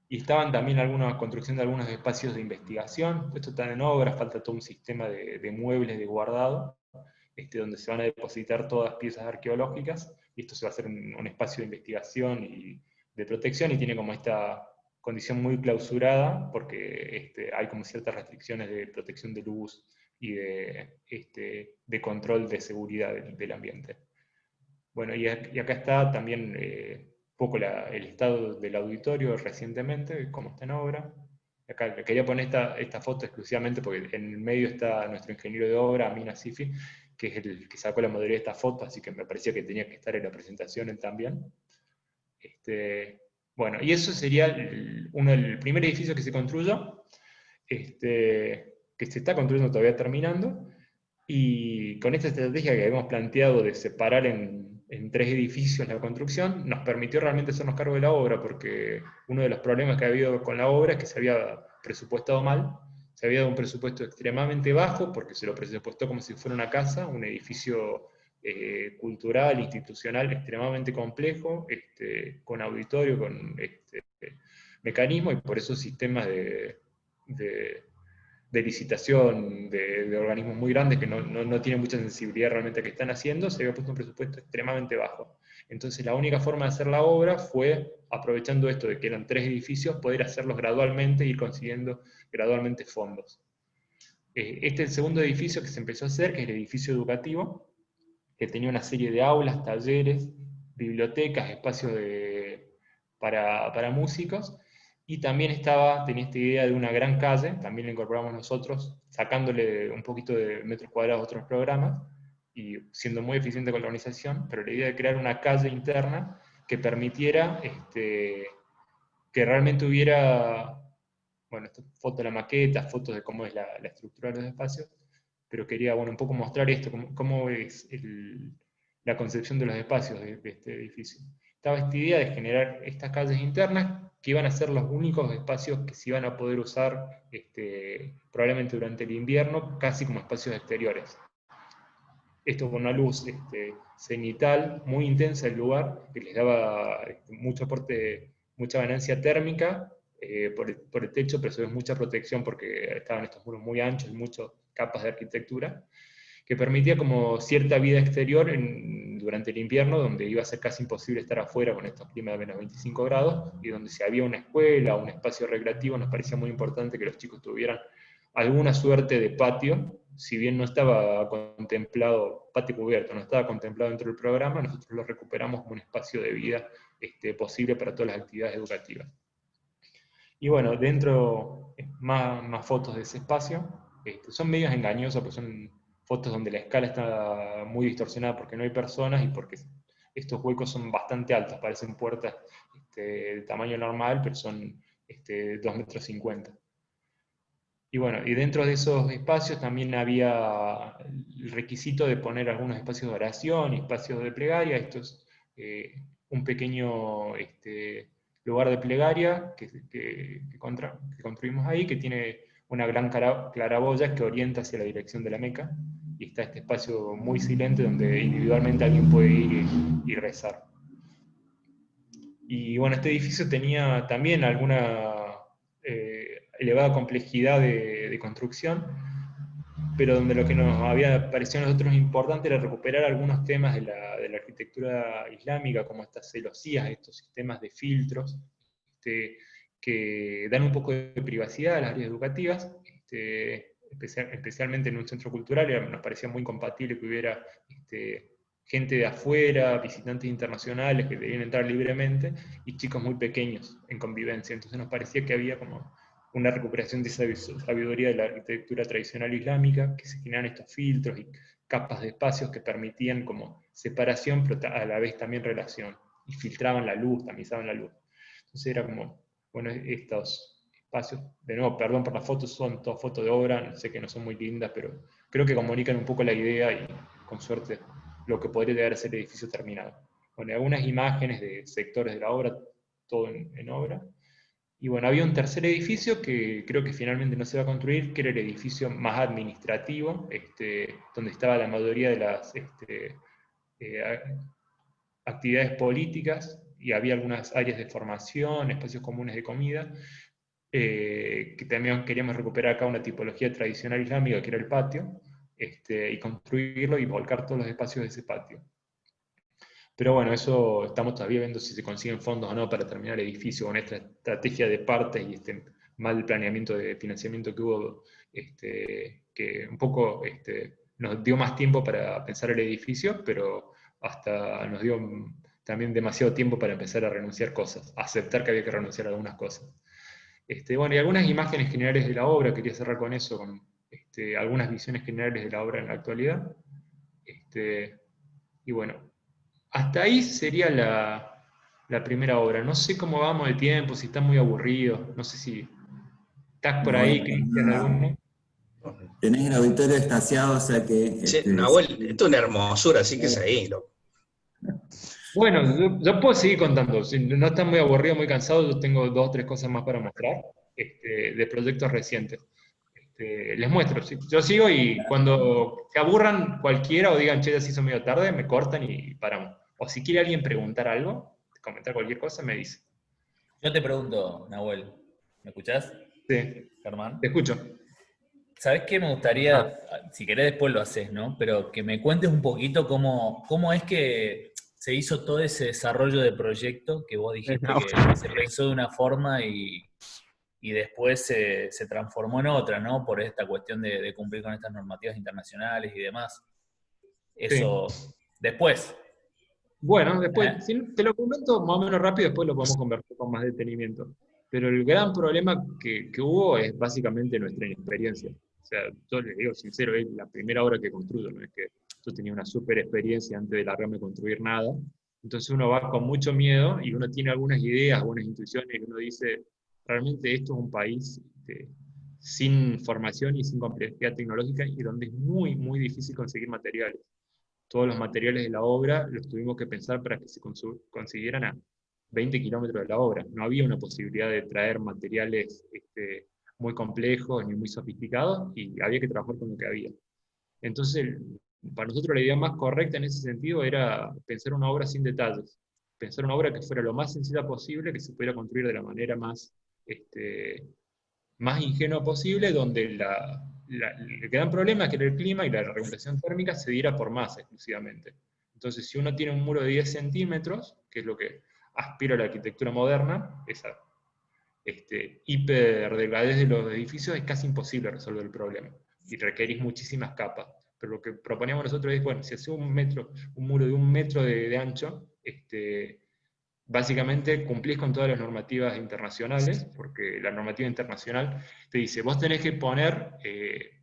Speaker 1: Y estaban también alguna construcción de algunos espacios de investigación. Esto está en obra, falta todo un sistema de muebles de guardado, donde se van a depositar todas piezas arqueológicas, y esto se va a hacer un espacio de investigación y de protección, y tiene como esta condición muy clausurada, porque hay como ciertas restricciones de protección de luz y de control de seguridad del ambiente. Bueno, y acá está también poco el estado del auditorio recientemente, cómo está en obra. Acá quería poner esta foto exclusivamente porque en el medio está nuestro ingeniero de obra, Amin Asifi, que es el que sacó la mayoría de estas fotos, así que me parecía que tenía que estar en la presentación él también. Bueno, y eso sería el primer edificio que se construyó, que se está construyendo, todavía terminando, y con esta estrategia que habíamos planteado de separar en 3 edificios la construcción, nos permitió realmente hacernos cargo de la obra, porque uno de los problemas que ha habido con la obra es que se había presupuestado mal, se había dado un presupuesto extremadamente bajo, porque se lo presupuestó como si fuera una casa, un edificio cultural, institucional, extremadamente complejo, con auditorio, con mecanismos, y por eso sistemas de de licitación de organismos muy grandes que no tienen mucha sensibilidad realmente a qué están haciendo, se había puesto un presupuesto extremadamente bajo. Entonces la única forma de hacer la obra fue, aprovechando esto de que eran 3 edificios, poder hacerlos gradualmente e ir consiguiendo gradualmente fondos. Este es el segundo edificio que se empezó a hacer, que es el edificio educativo, que tenía una serie de aulas, talleres, bibliotecas, espacios para músicos, y también tenía esta idea de una gran calle, también la incorporamos nosotros, sacándole un poquito de metros cuadrados a otros programas, y siendo muy eficiente con la organización, pero la idea de crear una calle interna que permitiera que realmente hubiera, bueno, fotos de la maqueta, fotos de cómo es la estructura de los espacios, pero quería, bueno, un poco mostrar esto, cómo es la concepción de los espacios de este edificio. Estaba esta idea de generar estas calles internas que iban a ser los únicos espacios que se iban a poder usar probablemente durante el invierno, casi como espacios exteriores. Esto con una luz cenital muy intensa del lugar, que les daba mucho aporte, mucha ganancia térmica por el techo, pero a su vez mucha protección porque estaban estos muros muy anchos y muchas capas de arquitectura, que permitía como cierta vida exterior durante el invierno, donde iba a ser casi imposible estar afuera con estos climas de menos 25 grados, y donde si había una escuela o un espacio recreativo, nos parecía muy importante que los chicos tuvieran alguna suerte de patio, si bien no estaba contemplado, patio cubierto, no estaba contemplado dentro del programa, nosotros lo recuperamos como un espacio de vida posible para todas las actividades educativas. Y bueno, dentro más fotos de ese espacio, son medios engañosas, pues son fotos donde la escala está muy distorsionada porque no hay personas y porque estos huecos son bastante altos, parecen puertas de tamaño normal, pero son 2,50 m. Y bueno, y dentro de esos espacios también había el requisito de poner algunos espacios de oración y espacios de plegaria. Esto es un pequeño lugar de plegaria que construimos ahí, que tiene una gran claraboya que orienta hacia la dirección de la Meca. Y está este espacio muy silente donde individualmente alguien puede ir y rezar. Y bueno, este edificio tenía también alguna elevada complejidad de construcción, pero donde lo que nos había parecido a nosotros importante era recuperar algunos temas de la arquitectura islámica, como estas celosías, estos sistemas de filtros, que dan un poco de privacidad a las áreas educativas, especialmente en un centro cultural. Nos parecía muy compatible que hubiera gente de afuera, visitantes internacionales que debían entrar libremente, y chicos muy pequeños en convivencia. Entonces nos parecía que había como una recuperación de esa sabiduría de la arquitectura tradicional islámica, que se generan estos filtros y capas de espacios que permitían como separación, pero a la vez también relación, y filtraban la luz, tamizaban la luz. Entonces era como, bueno, estos espacios, de nuevo, perdón por las fotos, son todas fotos de obra, sé que no son muy lindas, pero creo que comunican un poco la idea y con suerte lo que podría llegar a ser el edificio terminado. Bueno, algunas imágenes de sectores de la obra, todo en obra. Y bueno, había un tercer edificio que creo que finalmente no se va a construir, que era el edificio más administrativo, donde estaba la mayoría de las eh, actividades políticas, y había algunas áreas de formación, espacios comunes de comida, que también queríamos recuperar acá una tipología tradicional islámica, que era el patio, y construirlo y volcar todos los espacios de ese patio. Pero bueno, eso estamos todavía viendo si se consiguen fondos o no para terminar el edificio con esta estrategia de partes y este mal planeamiento de financiamiento que hubo, que un poco nos dio más tiempo para pensar el edificio, pero hasta nos dio también demasiado tiempo para empezar a renunciar cosas, a aceptar que había que renunciar a algunas cosas. Bueno, y algunas imágenes generales de la obra, quería cerrar con eso, con algunas visiones generales de la obra en la actualidad. Y bueno, hasta ahí sería la primera obra. No sé cómo vamos de tiempo, si está muy aburrido, no sé si estás por
Speaker 3: No,
Speaker 1: ahí, Cristian, alguno.
Speaker 3: tenés el auditorio extasiado, o sea que
Speaker 2: Che, Nahuel, esto es una hermosura, así que seguí, loco.
Speaker 1: Bueno, yo puedo seguir contando. Si no está muy aburrido, muy cansado, yo tengo 2 o 3 cosas más para mostrar de proyectos recientes. Les muestro. ¿Sí? Yo sigo y cuando se aburran cualquiera o digan, che, ya se hizo medio tarde, me cortan y paramos. O si quiere alguien preguntar algo, comentar cualquier cosa, me dice.
Speaker 4: Yo te pregunto, Nahuel, ¿me escuchás?
Speaker 1: Sí,
Speaker 4: Germán.
Speaker 1: te escucho.
Speaker 4: ¿Sabés qué me gustaría, si querés después lo haces, ¿no? Pero que me cuentes un poquito cómo es que se hizo todo ese desarrollo de proyecto que vos dijiste que se pensó de una forma y después se transformó en otra, ¿no? Por esta cuestión de cumplir con estas normativas internacionales y demás.
Speaker 1: Sí.
Speaker 4: Eso después.
Speaker 1: Bueno,
Speaker 4: ¿Eh?
Speaker 1: después, te lo comento más o menos rápido, después lo podemos conversar con más detenimiento. Pero el gran problema que hubo es básicamente nuestra inexperiencia. O sea, yo les digo sincero, es la primera obra que construyo, no es que yo tenía una súper experiencia antes de largarme a construir nada. Entonces uno va con mucho miedo y uno tiene algunas ideas, algunas intuiciones, y uno dice, realmente esto es un país sin formación y sin complejidad tecnológica y donde es muy, muy difícil conseguir materiales. Todos los materiales de la obra los tuvimos que pensar para que se consiguieran a 20 kilómetros de la obra. No había una posibilidad de traer materiales muy complejos ni muy sofisticados y había que trabajar con lo que había. Entonces, para nosotros la idea más correcta en ese sentido era pensar una obra sin detalles, pensar una obra que fuera lo más sencilla posible, que se pudiera construir de la manera más ingenua posible, donde el gran problema, que era el clima y la regulación térmica, se diera por masa exclusivamente. Entonces, si uno tiene un muro de 10 centímetros, que es lo que aspira a la arquitectura moderna, esa hiperdelgadez de los edificios, es casi imposible resolver el problema y requerís muchísimas capas. Pero lo que proponíamos nosotros es, bueno, si hace un muro de 1 metro de ancho, básicamente cumplís con todas las normativas internacionales, porque la normativa internacional te dice, vos tenés que poner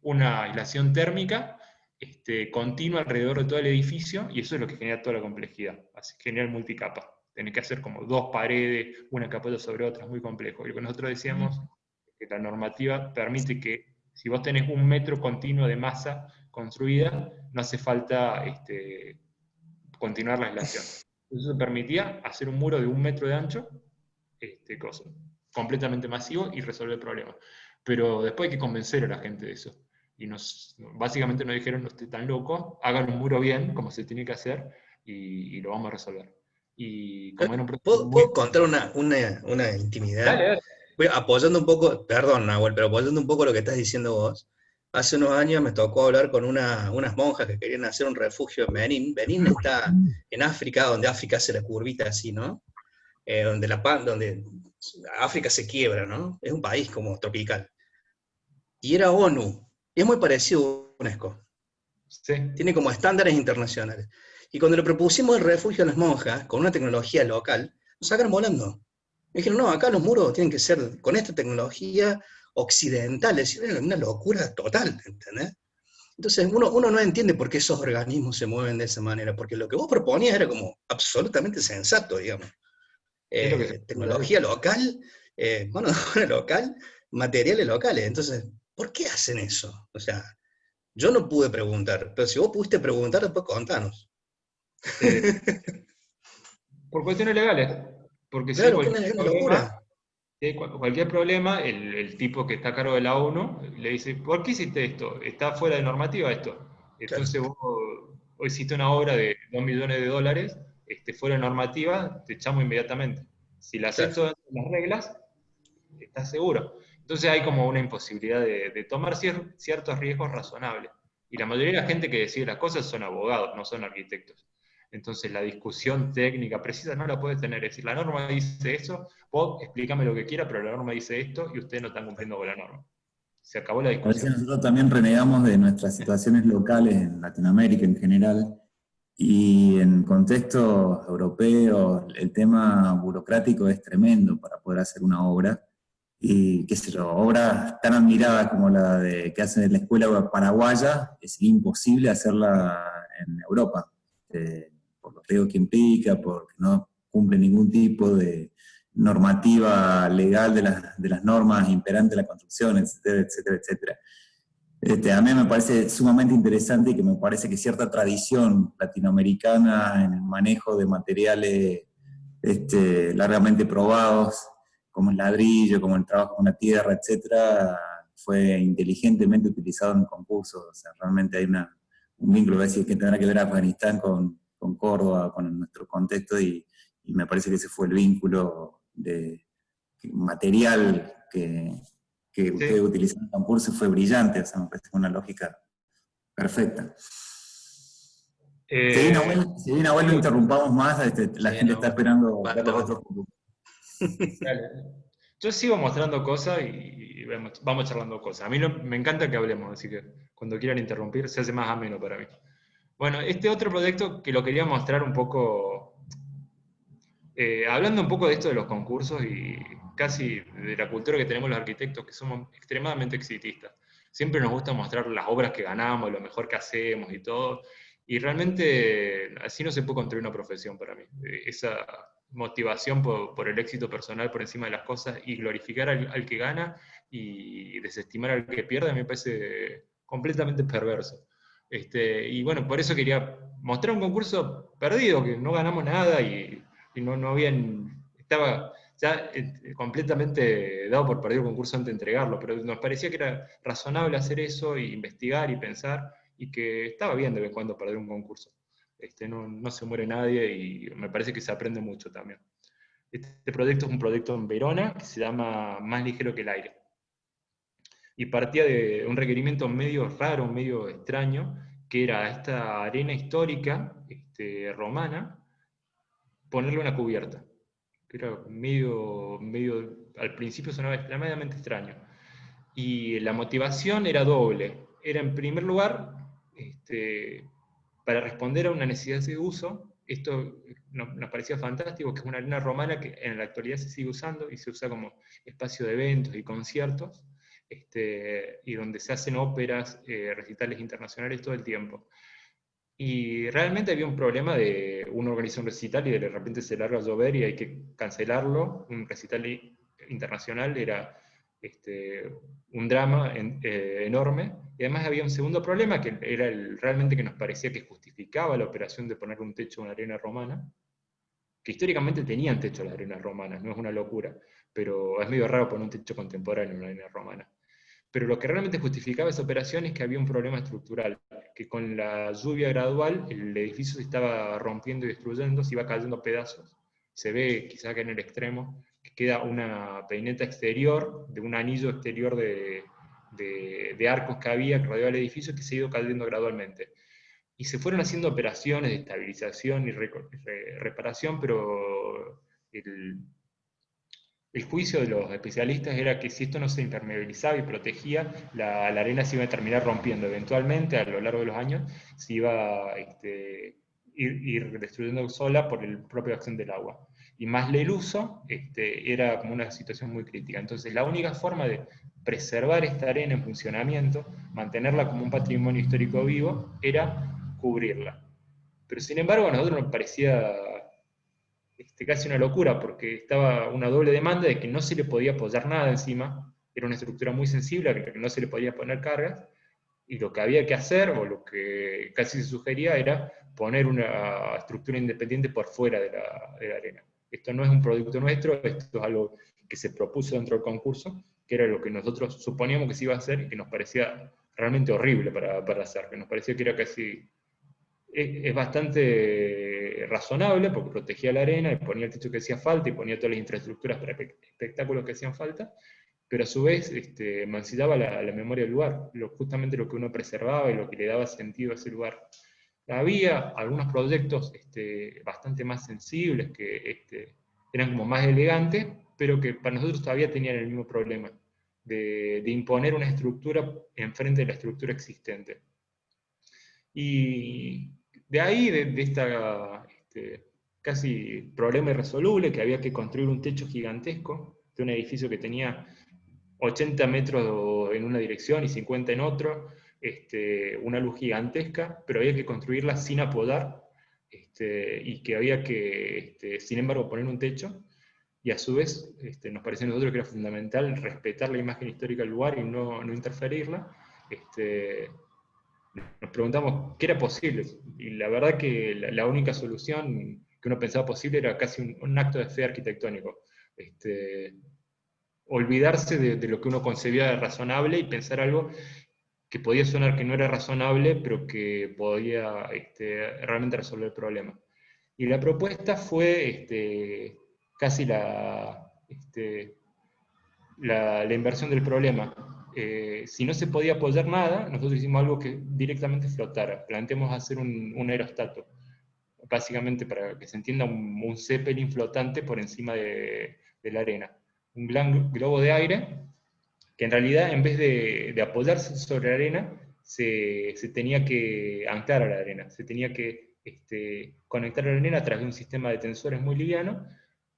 Speaker 1: una aislación térmica continua alrededor de todo el edificio, y eso es lo que genera toda la complejidad, así genera el multicapa. Tenés que hacer como 2 paredes, una capota sobre otra, es muy complejo. Y lo que nosotros decíamos es que la normativa permite que si vos tenés 1 metro continuo de masa construida, no hace falta continuar la aislación. Eso permitía hacer un muro de 1 metro de ancho, completamente masivo y resolver el problema. Pero después hay que convencer a la gente de eso. Y básicamente nos dijeron, no esté tan loco, hagan un muro bien, como se tiene que hacer, y lo vamos a resolver. Y como era un proyecto
Speaker 2: ¿Puedo contar una intimidad?
Speaker 1: Dale, dale.
Speaker 2: Apoyando un poco, perdón, Nahuel, pero apoyando un poco lo que estás diciendo vos. Hace unos años me tocó hablar con unas monjas que querían hacer un refugio en Benín. Benín está en África, donde África hace la curvita así, ¿no? Donde África se quiebra, ¿no? Es un país como tropical. Y era ONU. Y es muy parecido a UNESCO.
Speaker 1: Sí.
Speaker 2: Tiene como estándares internacionales. Y cuando le propusimos el refugio a las monjas, con una tecnología local, nos sacaron volando. Me dijeron, no, acá los muros tienen que ser con esta tecnología occidental. Es decir, una locura total, ¿entendés? Entonces uno no entiende por qué esos organismos se mueven de esa manera, porque lo que vos proponías era como absolutamente sensato, digamos.
Speaker 1: Es lo que
Speaker 2: Tecnología local, mano de obra local, materiales locales. Entonces, ¿por qué hacen eso? O sea, yo no pude preguntar, pero si vos pudiste preguntar, después contanos.
Speaker 1: Por cuestiones legales. Porque si hay
Speaker 2: Claro, que
Speaker 1: cualquier
Speaker 2: una
Speaker 1: problema,
Speaker 2: locura.
Speaker 1: cualquier problema, el tipo que está a cargo de la ONU le dice, ¿por qué hiciste esto? ¿Está fuera de normativa esto?
Speaker 2: Claro,
Speaker 1: Entonces vos hiciste una obra de $2 millones, fuera de normativa, te echamos inmediatamente. Si la haces
Speaker 2: claro.
Speaker 1: todas las reglas, estás seguro. Entonces hay como una imposibilidad de tomar ciertos riesgos razonables. Y la mayoría de la gente que decide las cosas son abogados, no son arquitectos. Entonces la discusión técnica precisa no la puede tener. Es decir, la norma dice eso, vos explícame lo que quiera, pero la norma dice esto y ustedes no están cumpliendo con la norma. Se acabó la
Speaker 3: a veces
Speaker 1: discusión.
Speaker 3: nosotros también renegamos de nuestras situaciones locales en Latinoamérica en general, y en contextos europeos el tema burocrático es tremendo para poder hacer una obra. Y qué sé yo, obras tan admiradas como la que hacen en la escuela paraguaya, es imposible hacerla en Europa, por los riesgos que implica, porque no cumple ningún tipo de normativa legal de las normas imperantes de la construcción, etcétera, etcétera, etcétera. A mí me parece sumamente interesante y que me parece que cierta tradición latinoamericana en el manejo de materiales largamente probados, como el ladrillo, como el trabajo con la tierra, etcétera, fue inteligentemente utilizado en concursos. O sea, realmente hay un vínculo que tendrá que ver Afganistán con Córdoba, con nuestro contexto, y me parece que ese fue el vínculo material que ustedes utilizaron en concurso fue brillante. O sea, me parece una lógica perfecta. Si bien abuelo interrumpamos más, la gente está esperando ver los otros concursos.
Speaker 1: Yo sigo mostrando cosas y vamos charlando cosas. A mí me encanta que hablemos, así que cuando quieran interrumpir se hace más ameno para mí. Bueno, este otro proyecto que lo quería mostrar un poco, hablando un poco de esto de los concursos y casi de la cultura que tenemos los arquitectos, que somos extremadamente exitistas. Siempre nos gusta mostrar las obras que ganamos, lo mejor que hacemos y todo, y realmente así no se puede construir una profesión para mí. Esa motivación por el éxito personal por encima de las cosas y glorificar al que gana y desestimar al que pierde me parece completamente perverso. Y bueno, por eso quería mostrar un concurso perdido, que no ganamos nada y no habían, estaba ya completamente dado por perdido el concurso antes de entregarlo, pero nos parecía que era razonable hacer eso y investigar y pensar, y que estaba bien de vez en cuando perder un concurso. No se muere nadie y me parece que se aprende mucho también. Este proyecto es un proyecto en Verona que se llama Más ligero que el aire. Y partía de un requerimiento medio raro, medio extraño, que era esta arena histórica romana, ponerle una cubierta. Que era medio, al principio sonaba extremadamente extraño. Y la motivación era doble. Era, en primer lugar, para responder a una necesidad de uso. Esto nos parecía fantástico, que es una arena romana que en la actualidad se sigue usando y se usa como espacio de eventos y conciertos, y donde se hacen óperas, recitales internacionales todo el tiempo. Y realmente había un problema de uno organiza un recital y de repente se larga a llover y hay que cancelarlo. Un recital internacional era un drama enorme. Y además había un segundo problema, que era realmente que nos parecía que justificaba la operación de poner un techo en una arena romana, que históricamente tenían techo las arenas romanas, no es una locura, pero es medio raro poner un techo contemporáneo en una arena romana. Pero lo que realmente justificaba esa operación es que había un problema estructural, que con la lluvia gradual el edificio se estaba rompiendo y destruyendo, se iba cayendo a pedazos. Se ve, quizá que en el extremo, que queda una peineta exterior, de un anillo exterior de arcos que había que rodeaba el edificio, que se ha ido cayendo gradualmente. Y se fueron haciendo operaciones de estabilización y reparación, pero el juicio de los especialistas era que si esto no se impermeabilizaba y protegía, la arena se iba a terminar rompiendo. Eventualmente, a lo largo de los años, se iba a ir destruyendo sola por el propio acción del agua. Y más el uso, era como una situación muy crítica. Entonces, la única forma de preservar esta arena en funcionamiento, mantenerla como un patrimonio histórico vivo, era cubrirla. Pero sin embargo, a nosotros nos parecía casi una locura, porque estaba una doble demanda de que no se le podía apoyar nada encima, era una estructura muy sensible, a la que no se le podía poner cargas, y lo que había que hacer, o lo que casi se sugería, era poner una estructura independiente por fuera de la arena. Esto no es un producto nuestro, esto es algo que se propuso dentro del concurso, que era lo que nosotros suponíamos que se iba a hacer, y que nos parecía realmente horrible para hacer, que nos parecía que era casi... Es bastante razonable porque protegía la arena y ponía el techo que hacía falta y ponía todas las infraestructuras para espectáculos que hacían falta, pero a su vez mancillaba la memoria del lugar, justamente lo que uno preservaba y lo que le daba sentido a ese lugar. Había algunos proyectos bastante más sensibles que eran como más elegantes, pero que para nosotros todavía tenían el mismo problema de imponer una estructura enfrente de la estructura existente. Y de ahí, de esta casi problema irresoluble, que había que construir un techo gigantesco de un edificio que tenía 80 metros en una dirección y 50 en otro, una luz gigantesca, pero había que construirla sin apoyar, y que había que, sin embargo, poner un techo, y a su vez nos pareció a nosotros que era fundamental respetar la imagen histórica del lugar y no interferirla. Nos preguntamos qué era posible, y la verdad que la única solución que uno pensaba posible era casi un acto de fe arquitectónico. Olvidarse de lo que uno concebía de razonable y pensar algo que podía sonar que no era razonable, pero que podía realmente resolver el problema. Y la propuesta fue casi la inversión del problema. Si no se podía apoyar nada, nosotros hicimos algo que directamente flotara. Planteamos hacer un aerostato, básicamente para que se entienda un Zeppelin flotante por encima de la arena. Un gran globo de aire que en realidad en vez de apoyarse sobre la arena, se tenía que anclar a la arena, se tenía que conectar a la arena a través de un sistema de tensores muy liviano,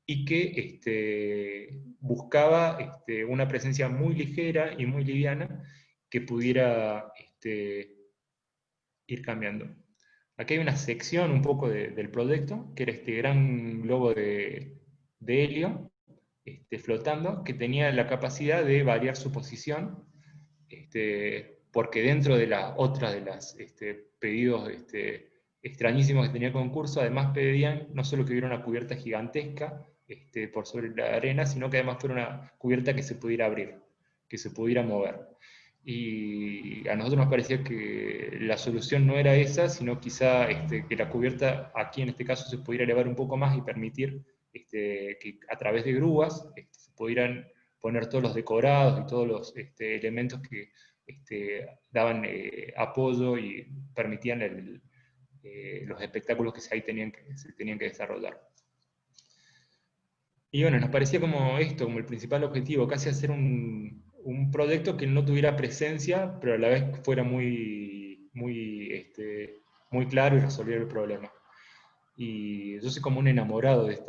Speaker 1: y que buscaba una presencia muy ligera y muy liviana que pudiera ir cambiando. Aquí hay una sección un poco del proyecto, que era este gran globo de helio flotando, que tenía la capacidad de variar su posición, porque dentro de la otra de las pedidos extrañísimos que tenía el concurso, además pedían no solo que hubiera una cubierta gigantesca por sobre la arena, sino que además fuera una cubierta que se pudiera abrir, que se pudiera mover. Y a nosotros nos parecía que la solución no era esa, sino quizá que la cubierta aquí en este caso se pudiera elevar un poco más y permitir que a través de grúas se pudieran poner todos los decorados y todos los elementos que daban apoyo y permitían los espectáculos que se tenían que desarrollar. Y bueno, nos parecía como esto, como el principal objetivo, casi hacer un proyecto que no tuviera presencia, pero a la vez fuera muy claro y resolviera el problema. Y yo soy como un enamorado de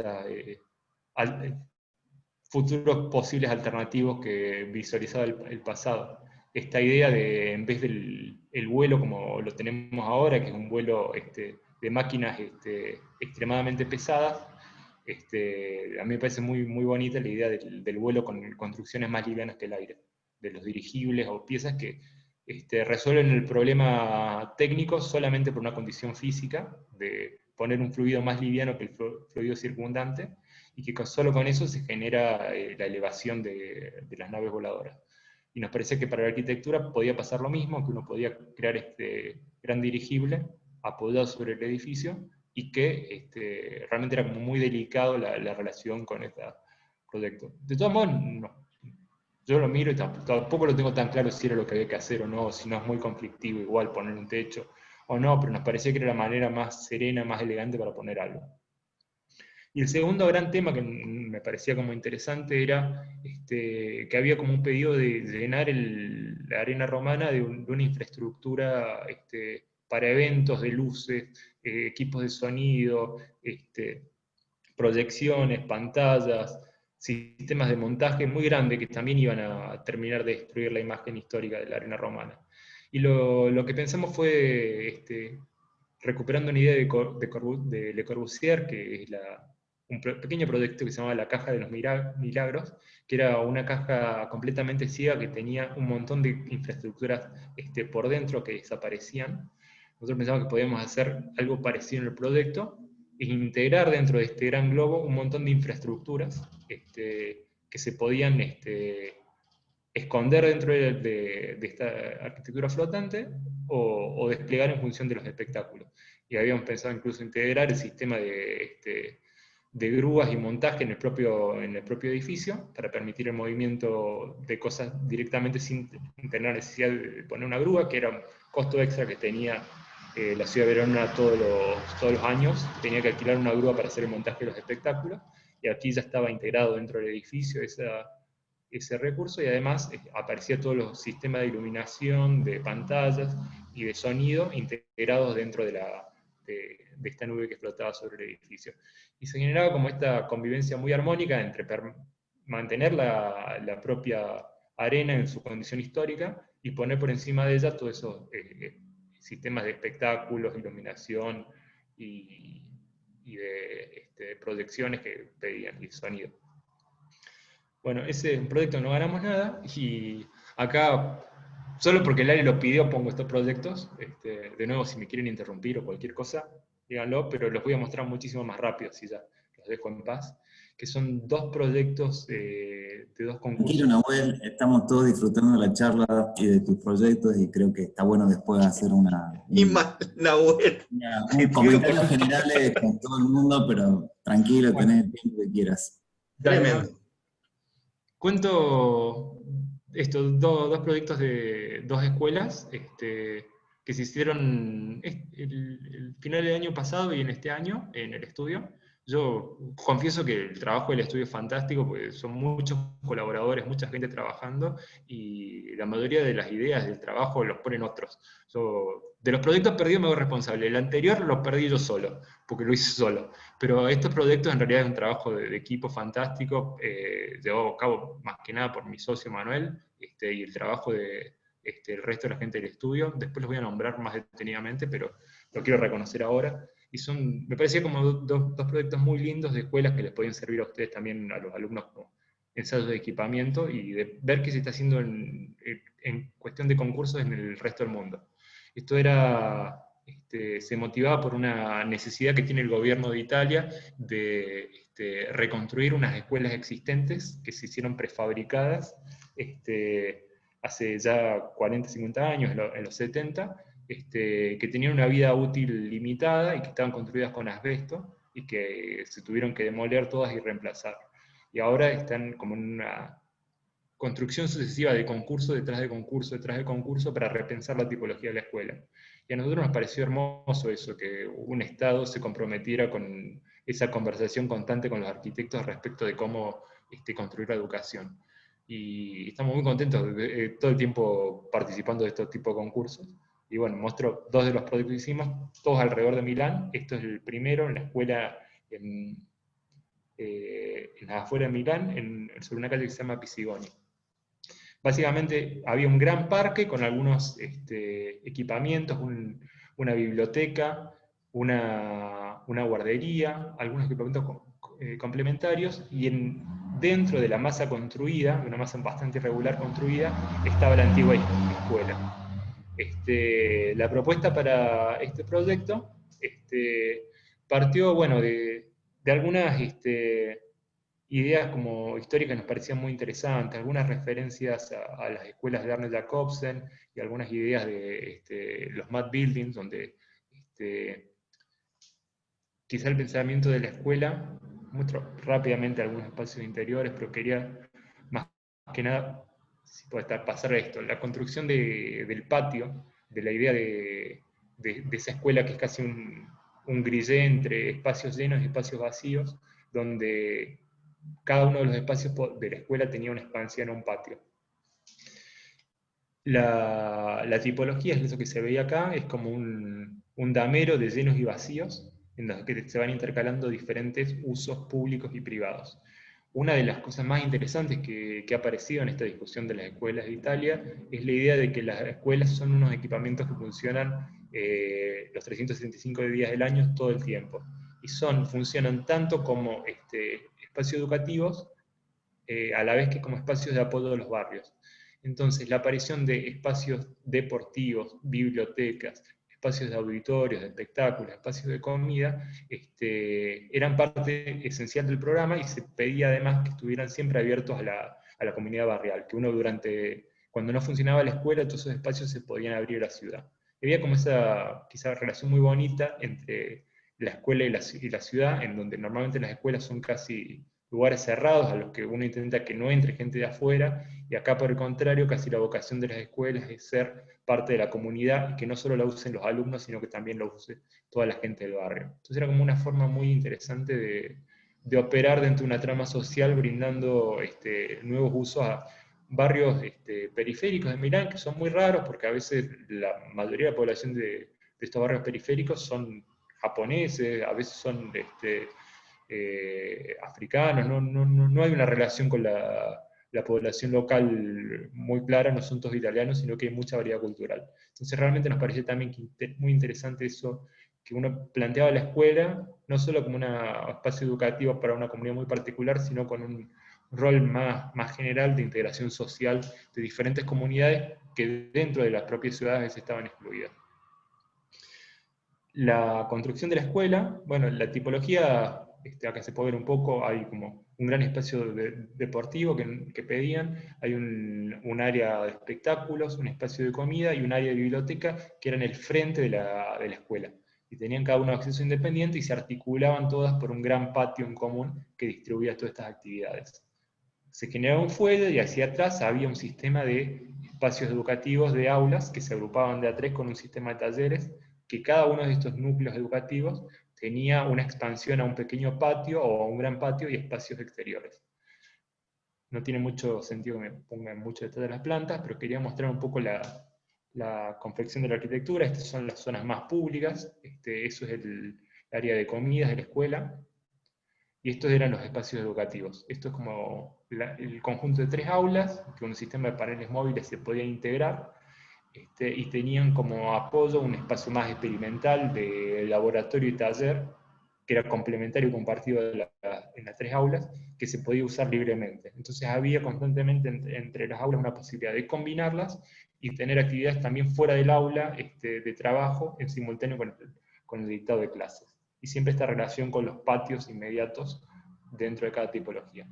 Speaker 1: futuros posibles alternativos que visualizaba el pasado. Esta idea de, en vez del vuelo como lo tenemos ahora, que es un vuelo de máquinas extremadamente pesadas, a mí me parece muy, muy bonita la idea del vuelo con construcciones más livianas que el aire, de los dirigibles o piezas que resuelven el problema técnico solamente por una condición física, de poner un fluido más liviano que el fluido circundante, y que solo con eso se genera la elevación de las naves voladoras. Y nos parecía que para la arquitectura podía pasar lo mismo, que uno podía crear este gran dirigible apoyado sobre el edificio, y que realmente era como muy delicado la relación con este proyecto. De todos modos, no. Yo lo miro y tampoco lo tengo tan claro si era lo que había que hacer o no, si no es muy conflictivo igual poner un techo o no, pero nos parecía que era la manera más serena, más elegante para poner algo. Y el segundo gran tema que me parecía como interesante era que había como un pedido de llenar la arena romana de una infraestructura para eventos de luces, equipos de sonido, proyecciones, pantallas, sistemas de montaje muy grandes que también iban a terminar de destruir la imagen histórica de la arena romana. Y lo que pensamos fue, recuperando una idea de Le Corbusier, que es un pequeño proyecto que se llamaba la Caja de los Milagros, que era una caja completamente ciega que tenía un montón de infraestructuras por dentro que desaparecían. Nosotros pensamos que podíamos hacer algo parecido en el proyecto, e integrar dentro de este gran globo un montón de infraestructuras que se podían esconder dentro de esta arquitectura flotante o desplegar en función de los espectáculos. Y habíamos pensado incluso integrar el sistema de grúas y montaje en el propio edificio para permitir el movimiento de cosas directamente sin tener necesidad de poner una grúa, que era un costo extra que tenía la ciudad de Verona todos los años. Tenía que alquilar una grúa para hacer el montaje de los espectáculos, y aquí ya estaba integrado dentro del edificio ese recurso, y además aparecía todos los sistemas de iluminación, de pantallas y de sonido integrados dentro de esta nube que flotaba sobre el edificio. Y se generaba como esta convivencia muy armónica entre mantener la propia arena en su condición histórica y poner por encima de ella todos esos sistemas de espectáculos, iluminación y de proyecciones que pedían, y sonido. Bueno, ese es un proyecto, no ganamos nada, y acá, solo porque el área lo pidió, pongo estos proyectos. De nuevo, si me quieren interrumpir o cualquier cosa, díganlo, pero los voy a mostrar muchísimo más rápido, si ya los dejo en paz, que son 2 proyectos de 2 concursos.
Speaker 3: Tranquilo, Nahuel, estamos todos disfrutando de la charla y de tus proyectos, y creo que está bueno después hacer un
Speaker 2: Nahuel.
Speaker 3: comentario general con todo el mundo, pero tranquilo, tenés el tiempo que quieras.
Speaker 2: Tremendo.
Speaker 1: Cuento estos 2 proyectos de 2 escuelas que se hicieron el final del año pasado y en este año en el estudio. Yo confieso que el trabajo del estudio es fantástico, porque son muchos colaboradores, mucha gente trabajando, y la mayoría de las ideas del trabajo los ponen otros. De los proyectos perdidos me hago responsable. El anterior lo perdí yo solo, porque lo hice solo. Pero estos proyectos en realidad es un trabajo de equipo fantástico, llevado a cabo más que nada por mi socio Manuel, y el trabajo de el resto de la gente del estudio. Después los voy a nombrar más detenidamente, pero lo quiero reconocer ahora. Y me parecía como 2 proyectos muy lindos de escuelas que les pueden servir a ustedes también, a los alumnos, como ensayos de equipamiento, y de ver qué se está haciendo en cuestión de concursos en el resto del mundo. Esto se motivaba por una necesidad que tiene el gobierno de Italia de reconstruir unas escuelas existentes que se hicieron prefabricadas hace ya 40, 50 años, en los 70, que tenían una vida útil limitada y que estaban construidas con asbesto, y que se tuvieron que demoler todas y reemplazar. Y ahora están como en una construcción sucesiva de concurso detrás de concurso detrás de concurso para repensar la tipología de la escuela. Y a nosotros nos pareció hermoso eso, que un Estado se comprometiera con esa conversación constante con los arquitectos respecto de cómo construir la educación. Y estamos muy contentos todo el tiempo participando de estos tipos de concursos. Y bueno, muestro 2 de los proyectos que hicimos, todos alrededor de Milán. Esto es el primero, en la escuela en las afueras de Milán, sobre una calle que se llama Pisigoni. Básicamente había un gran parque con algunos equipamientos, una biblioteca, una guardería, algunos equipamientos complementarios, y dentro de la masa construida, una masa bastante irregular construida, estaba la antigua escuela. La propuesta para este proyecto partió, bueno, de algunas ideas como históricas que nos parecían muy interesantes, algunas referencias a las escuelas de Arnold Jacobsen, y algunas ideas de los Mad Buildings, donde quizá el pensamiento de la escuela, muestro rápidamente algunos espacios interiores, pero quería más que nada, si puede pasar esto, la construcción del patio, de la idea de esa escuela que es casi un grillé entre espacios llenos y espacios vacíos, donde cada uno de los espacios de la escuela tenía una expansión a un patio. La tipología es eso que se veía acá, es como un damero de llenos y vacíos, en los que se van intercalando diferentes usos públicos y privados. Una de las cosas más interesantes que ha aparecido en esta discusión de las escuelas de Italia es la idea de que las escuelas son unos equipamientos que funcionan los 365 días del año todo el tiempo. Y funcionan tanto como espacios educativos, a la vez que como espacios de apoyo de los barrios. Entonces, la aparición de espacios deportivos, bibliotecas, espacios de auditorios, de espectáculos, espacios de comida, eran parte esencial del programa, y se pedía además que estuvieran siempre abiertos a la comunidad barrial, que uno cuando no funcionaba la escuela, todos esos espacios se podían abrir a la ciudad. Había como esa quizá relación muy bonita entre la escuela y la ciudad, en donde normalmente las escuelas son casi lugares cerrados a los que uno intenta que no entre gente de afuera, y acá por el contrario, casi la vocación de las escuelas es ser parte de la comunidad, y que no solo la usen los alumnos, sino que también lo use toda la gente del barrio. Entonces era como una forma muy interesante de operar dentro de una trama social, brindando nuevos usos a barrios periféricos de Milán, que son muy raros, porque a veces la mayoría de la población de estos barrios periféricos son japoneses, a veces son africanos, no hay una relación con la población local muy clara, no son todos italianos, sino que hay mucha variedad cultural. Entonces realmente nos parece también muy interesante eso, que uno planteaba la escuela no solo como un espacio educativo para una comunidad muy particular, sino con un rol más general de integración social de diferentes comunidades que dentro de las propias ciudades estaban excluidas. La construcción de la escuela, bueno, la tipología, acá se puede ver un poco, hay como un gran espacio deportivo que pedían, hay un área de espectáculos, un espacio de comida y un área de biblioteca que eran el frente de la escuela. Y tenían cada uno acceso independiente y se articulaban todas por un gran patio en común que distribuía todas estas actividades. Se generaba un fuelle y hacia atrás había un sistema de espacios educativos de aulas que se agrupaban de a tres con un sistema de talleres, que cada uno de estos núcleos educativos tenía una expansión a un pequeño patio o a un gran patio y espacios exteriores. No tiene mucho sentido que me ponga en mucho detalle de las plantas, pero quería mostrar un poco la confección de la arquitectura. Estas son las zonas más públicas, eso es el área de comidas de la escuela, y estos eran los espacios educativos. Esto es como el conjunto de 3 aulas, que con un sistema de paneles móviles se podía integrar, y tenían como apoyo un espacio más experimental de laboratorio y taller, que era complementario y compartido en las 3 aulas, que se podía usar libremente. Entonces había constantemente entre las aulas una posibilidad de combinarlas y tener actividades también fuera del aula de trabajo en simultáneo con el dictado de clases. Y siempre esta relación con los patios inmediatos dentro de cada tipología.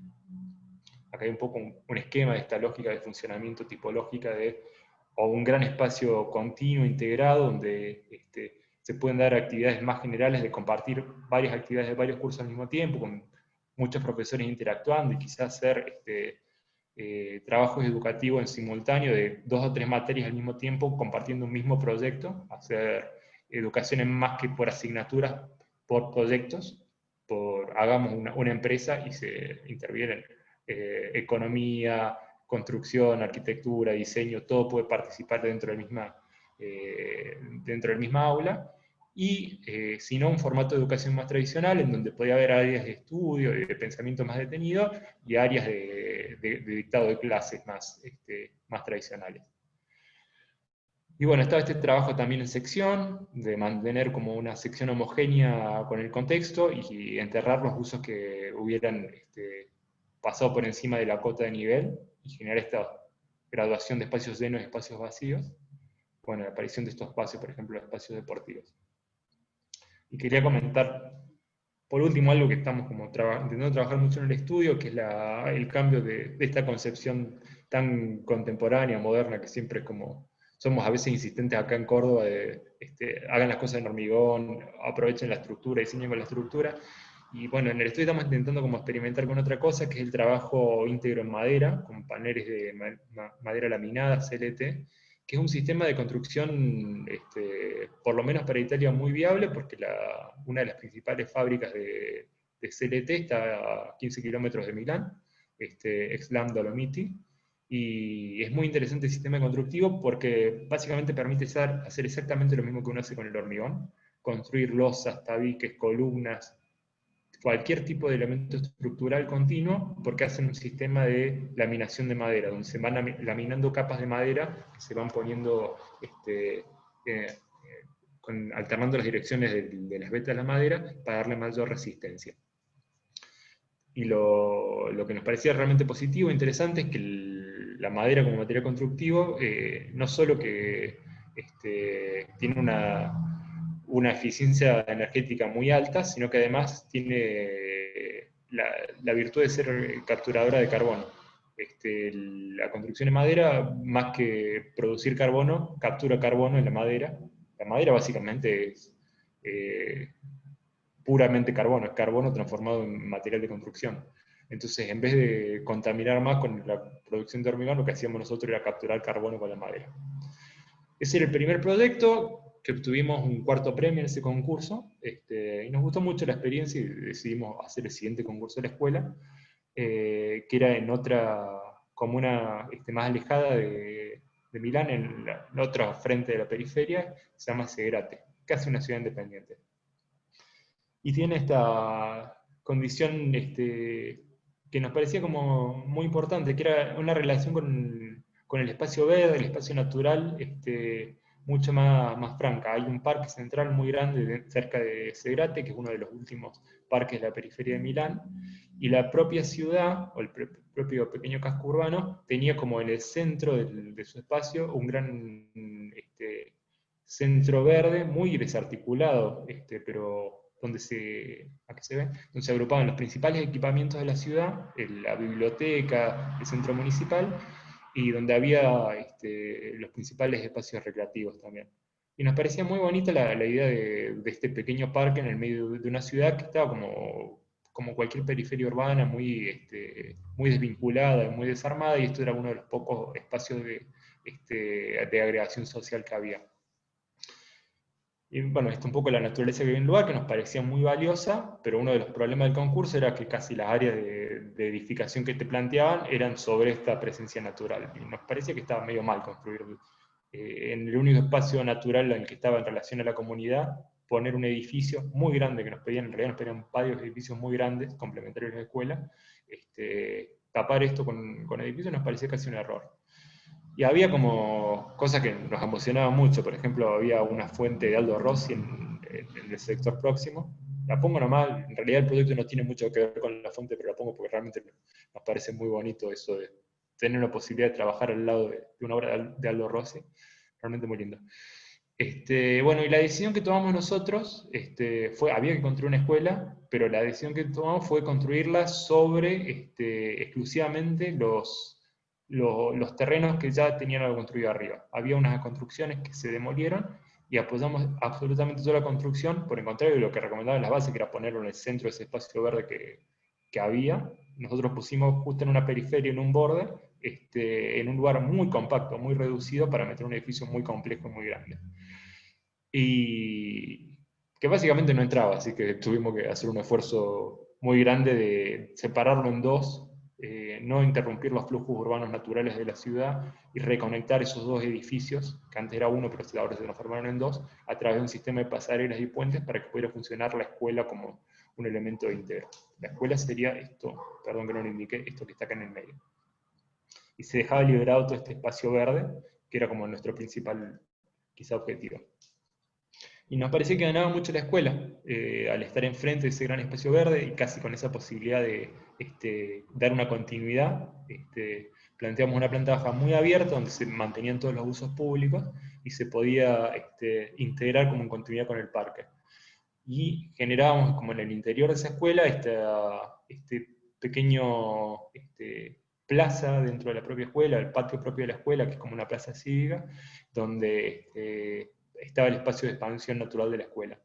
Speaker 1: Acá hay un poco un esquema de esta lógica de funcionamiento tipológica o un gran espacio continuo, integrado, donde se pueden dar actividades más generales de compartir varias actividades de varios cursos al mismo tiempo, con muchos profesores interactuando y quizás hacer trabajos educativos en simultáneo de 2 o 3 materias al mismo tiempo, compartiendo un mismo proyecto, hacer educación más que por asignaturas, por proyectos, hagamos una empresa y se intervienen economía, construcción, arquitectura, diseño, todo puede participar dentro del misma aula, y si no, un formato de educación más tradicional, en donde podía haber áreas de estudio, de pensamiento más detenido, y áreas de dictado de clases más tradicionales. Y bueno, estaba este trabajo también en sección, de mantener como una sección homogénea con el contexto, y enterrar los usos que hubieran pasado por encima de la cota de nivel, y generar esta graduación de espacios llenos y espacios vacíos. Bueno, la aparición de estos espacios, por ejemplo, los espacios deportivos. Y quería comentar, por último, algo que estamos como intentando trabajar mucho en el estudio, que es el cambio de esta concepción tan contemporánea, moderna, que siempre es como, somos a veces insistentes acá en Córdoba, hagan las cosas en hormigón, aprovechen la estructura, diseñen con la estructura. Y bueno, en el estudio estamos intentando como experimentar con otra cosa, que es el trabajo íntegro en madera, con paneles de madera laminada, CLT, que es un sistema de construcción, por lo menos para Italia, muy viable, porque una de las principales fábricas de CLT está a 15 kilómetros de Milán, Exlam Dolomiti, y es muy interesante el sistema constructivo porque básicamente permite hacer exactamente lo mismo que uno hace con el hormigón, construir losas, tabiques, columnas, cualquier tipo de elemento estructural continuo, porque hacen un sistema de laminación de madera, donde se van laminando capas de madera que se van poniendo, alternando las direcciones de las vetas de la madera para darle mayor resistencia. Y lo que nos parecía realmente positivo e interesante es que la madera como material constructivo no solo que tiene una eficiencia energética muy alta, sino que además tiene la virtud de ser capturadora de carbono. La construcción de madera, más que producir carbono, captura carbono en la madera. La madera básicamente es puramente carbono, es carbono transformado en material de construcción. Entonces, en vez de contaminar más con la producción de hormigón, lo que hacíamos nosotros era capturar carbono con la madera. Ese era el primer proyecto, que obtuvimos un 4º premio en ese concurso, y nos gustó mucho la experiencia y decidimos hacer el siguiente concurso de la escuela, que era en otra comuna más alejada de Milán, en la otra frente de la periferia, se llama Segrate, casi una ciudad independiente. Y tiene esta condición que nos parecía como muy importante, que era una relación con el espacio verde, el espacio natural, mucho más franca. Hay un parque central muy grande cerca de Segrate, que es uno de los últimos parques de la periferia de Milán, y la propia ciudad, o el propio pequeño casco urbano, tenía como en el centro de su espacio un gran centro verde, muy desarticulado, pero aquí se ve, donde se agrupaban los principales equipamientos de la ciudad, la biblioteca, el centro municipal, y donde había los principales espacios recreativos también. Y nos parecía muy bonita la idea de este pequeño parque en el medio de una ciudad que estaba como cualquier periferia urbana, muy desvinculada, muy desarmada, y esto era uno de los pocos espacios de agregación social que había. Y bueno, esto un poco la naturaleza que vive en el lugar, que nos parecía muy valiosa, pero uno de los problemas del concurso era que casi las áreas de edificación que te planteaban eran sobre esta presencia natural. Y nos parecía que estaba medio mal construir en el único espacio natural en el que estaba en relación a la comunidad, poner un edificio muy grande que nos pedían, en realidad nos pedían varios edificios muy grandes, complementarios a la escuela, tapar esto con edificios nos parecía casi un error. Y había como cosas que nos emocionaban mucho, por ejemplo, había una fuente de Aldo Rossi en el sector próximo. La pongo nomás, en realidad el proyecto no tiene mucho que ver con la fuente, pero la pongo porque realmente nos parece muy bonito eso de tener la posibilidad de trabajar al lado de una obra de Aldo Rossi. Realmente muy lindo. Bueno, y la decisión que tomamos nosotros había que construir una escuela, pero la decisión que tomamos fue construirla sobre exclusivamente los terrenos que ya tenían algo construido arriba. Había unas construcciones que se demolieron y apoyamos absolutamente toda la construcción, por el contrario de lo que recomendaban las bases, que era ponerlo en el centro de ese espacio verde que había. Nosotros pusimos justo en una periferia, en un borde, en un lugar muy compacto, muy reducido, para meter un edificio muy complejo y muy grande. Y que básicamente no entraba, así que tuvimos que hacer un esfuerzo muy grande de separarlo en dos, no interrumpir los flujos urbanos naturales de la ciudad y reconectar esos dos edificios, que antes era uno, pero ahora se transformaron en dos, a través de un sistema de pasarelas y puentes para que pudiera funcionar la escuela como un elemento íntegro. La escuela sería esto, perdón que no lo indiqué, esto que está acá en el medio. Y se dejaba liberado todo este espacio verde, que era como nuestro principal, quizá, objetivo. Y nos parecía que ganaba mucho la escuela, al estar enfrente de ese gran espacio verde y casi con esa posibilidad de dar una continuidad. Planteamos una planta baja muy abierta donde se mantenían todos los usos públicos y se podía integrar como en continuidad con el parque. Y generábamos como en el interior de esa escuela este pequeño plaza dentro de la propia escuela, el patio propio de la escuela, que es como una plaza cívica, donde estaba el espacio de expansión natural de la escuela.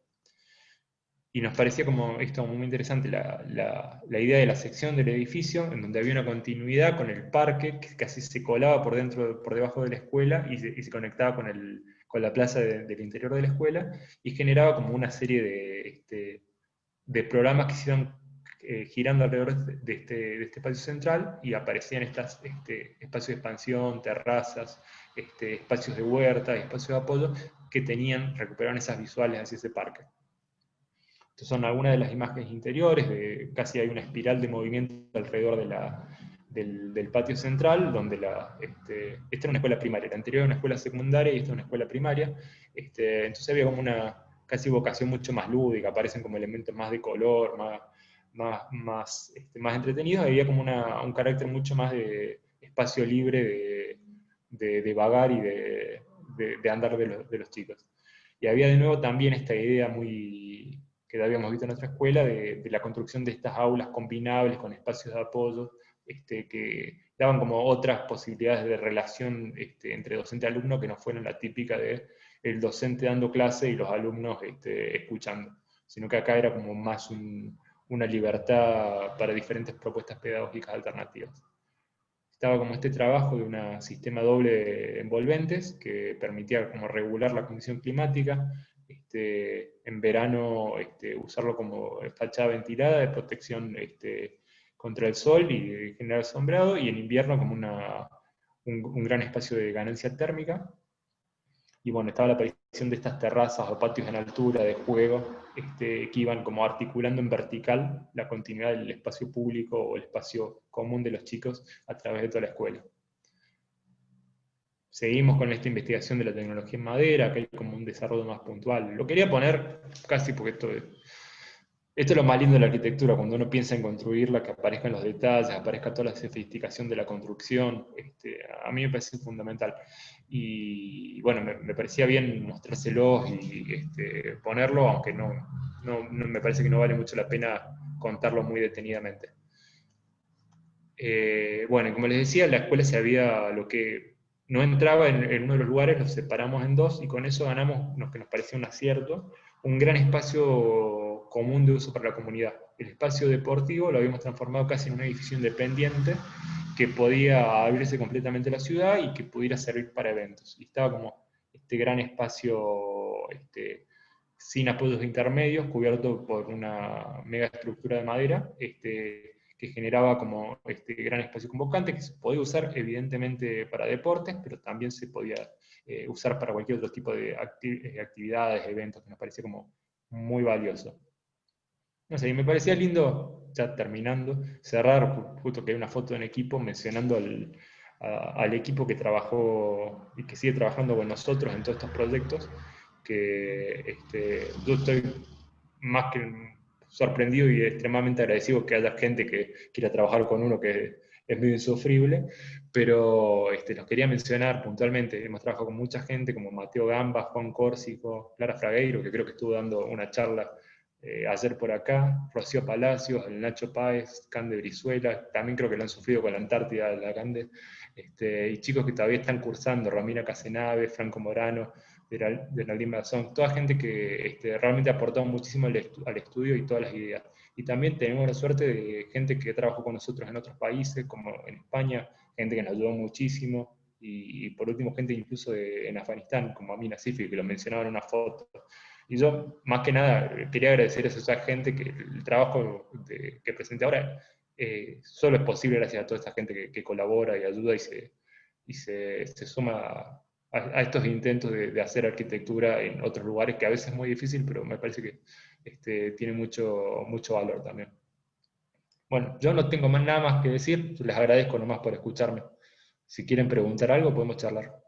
Speaker 1: Y nos parecía como esto muy interesante, la idea de la sección del edificio, en donde había una continuidad con el parque, que casi se colaba por debajo de la escuela, y se conectaba con la plaza del interior de la escuela, y generaba como una serie de programas que se iban girando alrededor de este espacio central, y aparecían estos espacios de expansión, terrazas, espacios de huerta y espacios de apoyo, que recuperaban esas visuales hacia ese parque. Estas son algunas de las imágenes interiores, casi hay una espiral de movimiento alrededor del patio central, donde esta era una escuela primaria, la anterior era una escuela secundaria y esta es una escuela primaria. Entonces había como una casi vocación mucho más lúdica, aparecen como elementos más de color, más entretenidos, había como un carácter mucho más de espacio libre de vagar y de andar de los chicos. Y había de nuevo también esta idea que habíamos visto en nuestra escuela, de la construcción de estas aulas combinables con espacios de apoyo, que daban como otras posibilidades de relación entre docente y alumno, que no fueran la típica de el docente dando clase y los alumnos escuchando, sino que acá era como más una libertad para diferentes propuestas pedagógicas alternativas. Estaba como este trabajo de un sistema doble de envolventes que permitía como regular la condición climática, en verano usarlo como fachada ventilada de protección contra el sol y de generar sombreado, y en invierno como un gran espacio de ganancia térmica. Y bueno, estaba la aparición de estas terrazas o patios en altura de juego, que iban como articulando en vertical la continuidad del espacio público o el espacio común de los chicos a través de toda la escuela. seguimos con esta investigación de la tecnología en madera, que hay como un desarrollo más puntual. Lo quería poner casi porque esto es lo más lindo de la arquitectura, cuando uno piensa en construirla, que aparezcan los detalles, aparezca toda la sofisticación de la construcción, a mí me parece fundamental. Y bueno, me parecía bien mostrárselos y ponerlo, aunque no me parece que no vale mucho la pena contarlo muy detenidamente. Bueno, como les decía, la escuela lo que no entraba en uno de los lugares, lo separamos en dos y con eso ganamos lo que nos parecía un acierto, un gran espacio común de uso para la comunidad. El espacio deportivo lo habíamos transformado casi en un edificio independiente que podía abrirse completamente a la ciudad y que pudiera servir para eventos. Y estaba como este gran espacio sin apoyos intermedios, cubierto por una mega estructura de madera, que generaba como este gran espacio convocante, que se podía usar evidentemente para deportes, pero también se podía usar para cualquier otro tipo de actividades, eventos, que nos parecía como muy valioso. No sé, y me parecía lindo, ya terminando, cerrar, justo que hay una foto en equipo mencionando al equipo que trabajó y que sigue trabajando con nosotros en todos estos proyectos, que yo estoy más que sorprendido y extremadamente agradecido que haya gente que quiera trabajar con uno que es medio insufrible, pero los quería mencionar puntualmente. Hemos trabajado con mucha gente como Mateo Gamba, Juan Córsico, Clara Fragueiro, que creo que estuvo dando una charla ayer por acá, Rocío Palacios, el Nacho Páez, Cande Brizuela, también creo que lo han sufrido con la Antártida, la Cande, y chicos que todavía están cursando, Romina Casenave, Franco Morano, de la Mazón, toda gente que realmente ha aportado muchísimo al estudio y todas las ideas. Y también tenemos la suerte de gente que trabajó con nosotros en otros países, como en España, gente que nos ayudó muchísimo, y por último gente incluso en Afganistán, como Amina Sifi, que lo mencionaba en una foto. Y yo, más que nada, quería agradecer a esa gente que el trabajo que presenté ahora solo es posible gracias a toda esta gente que colabora y ayuda y se suma a estos intentos de hacer arquitectura en otros lugares, que a veces es muy difícil, pero me parece que tiene mucho valor también. Bueno, yo no tengo nada más que decir, les agradezco nomás por escucharme. Si quieren preguntar algo, podemos charlar.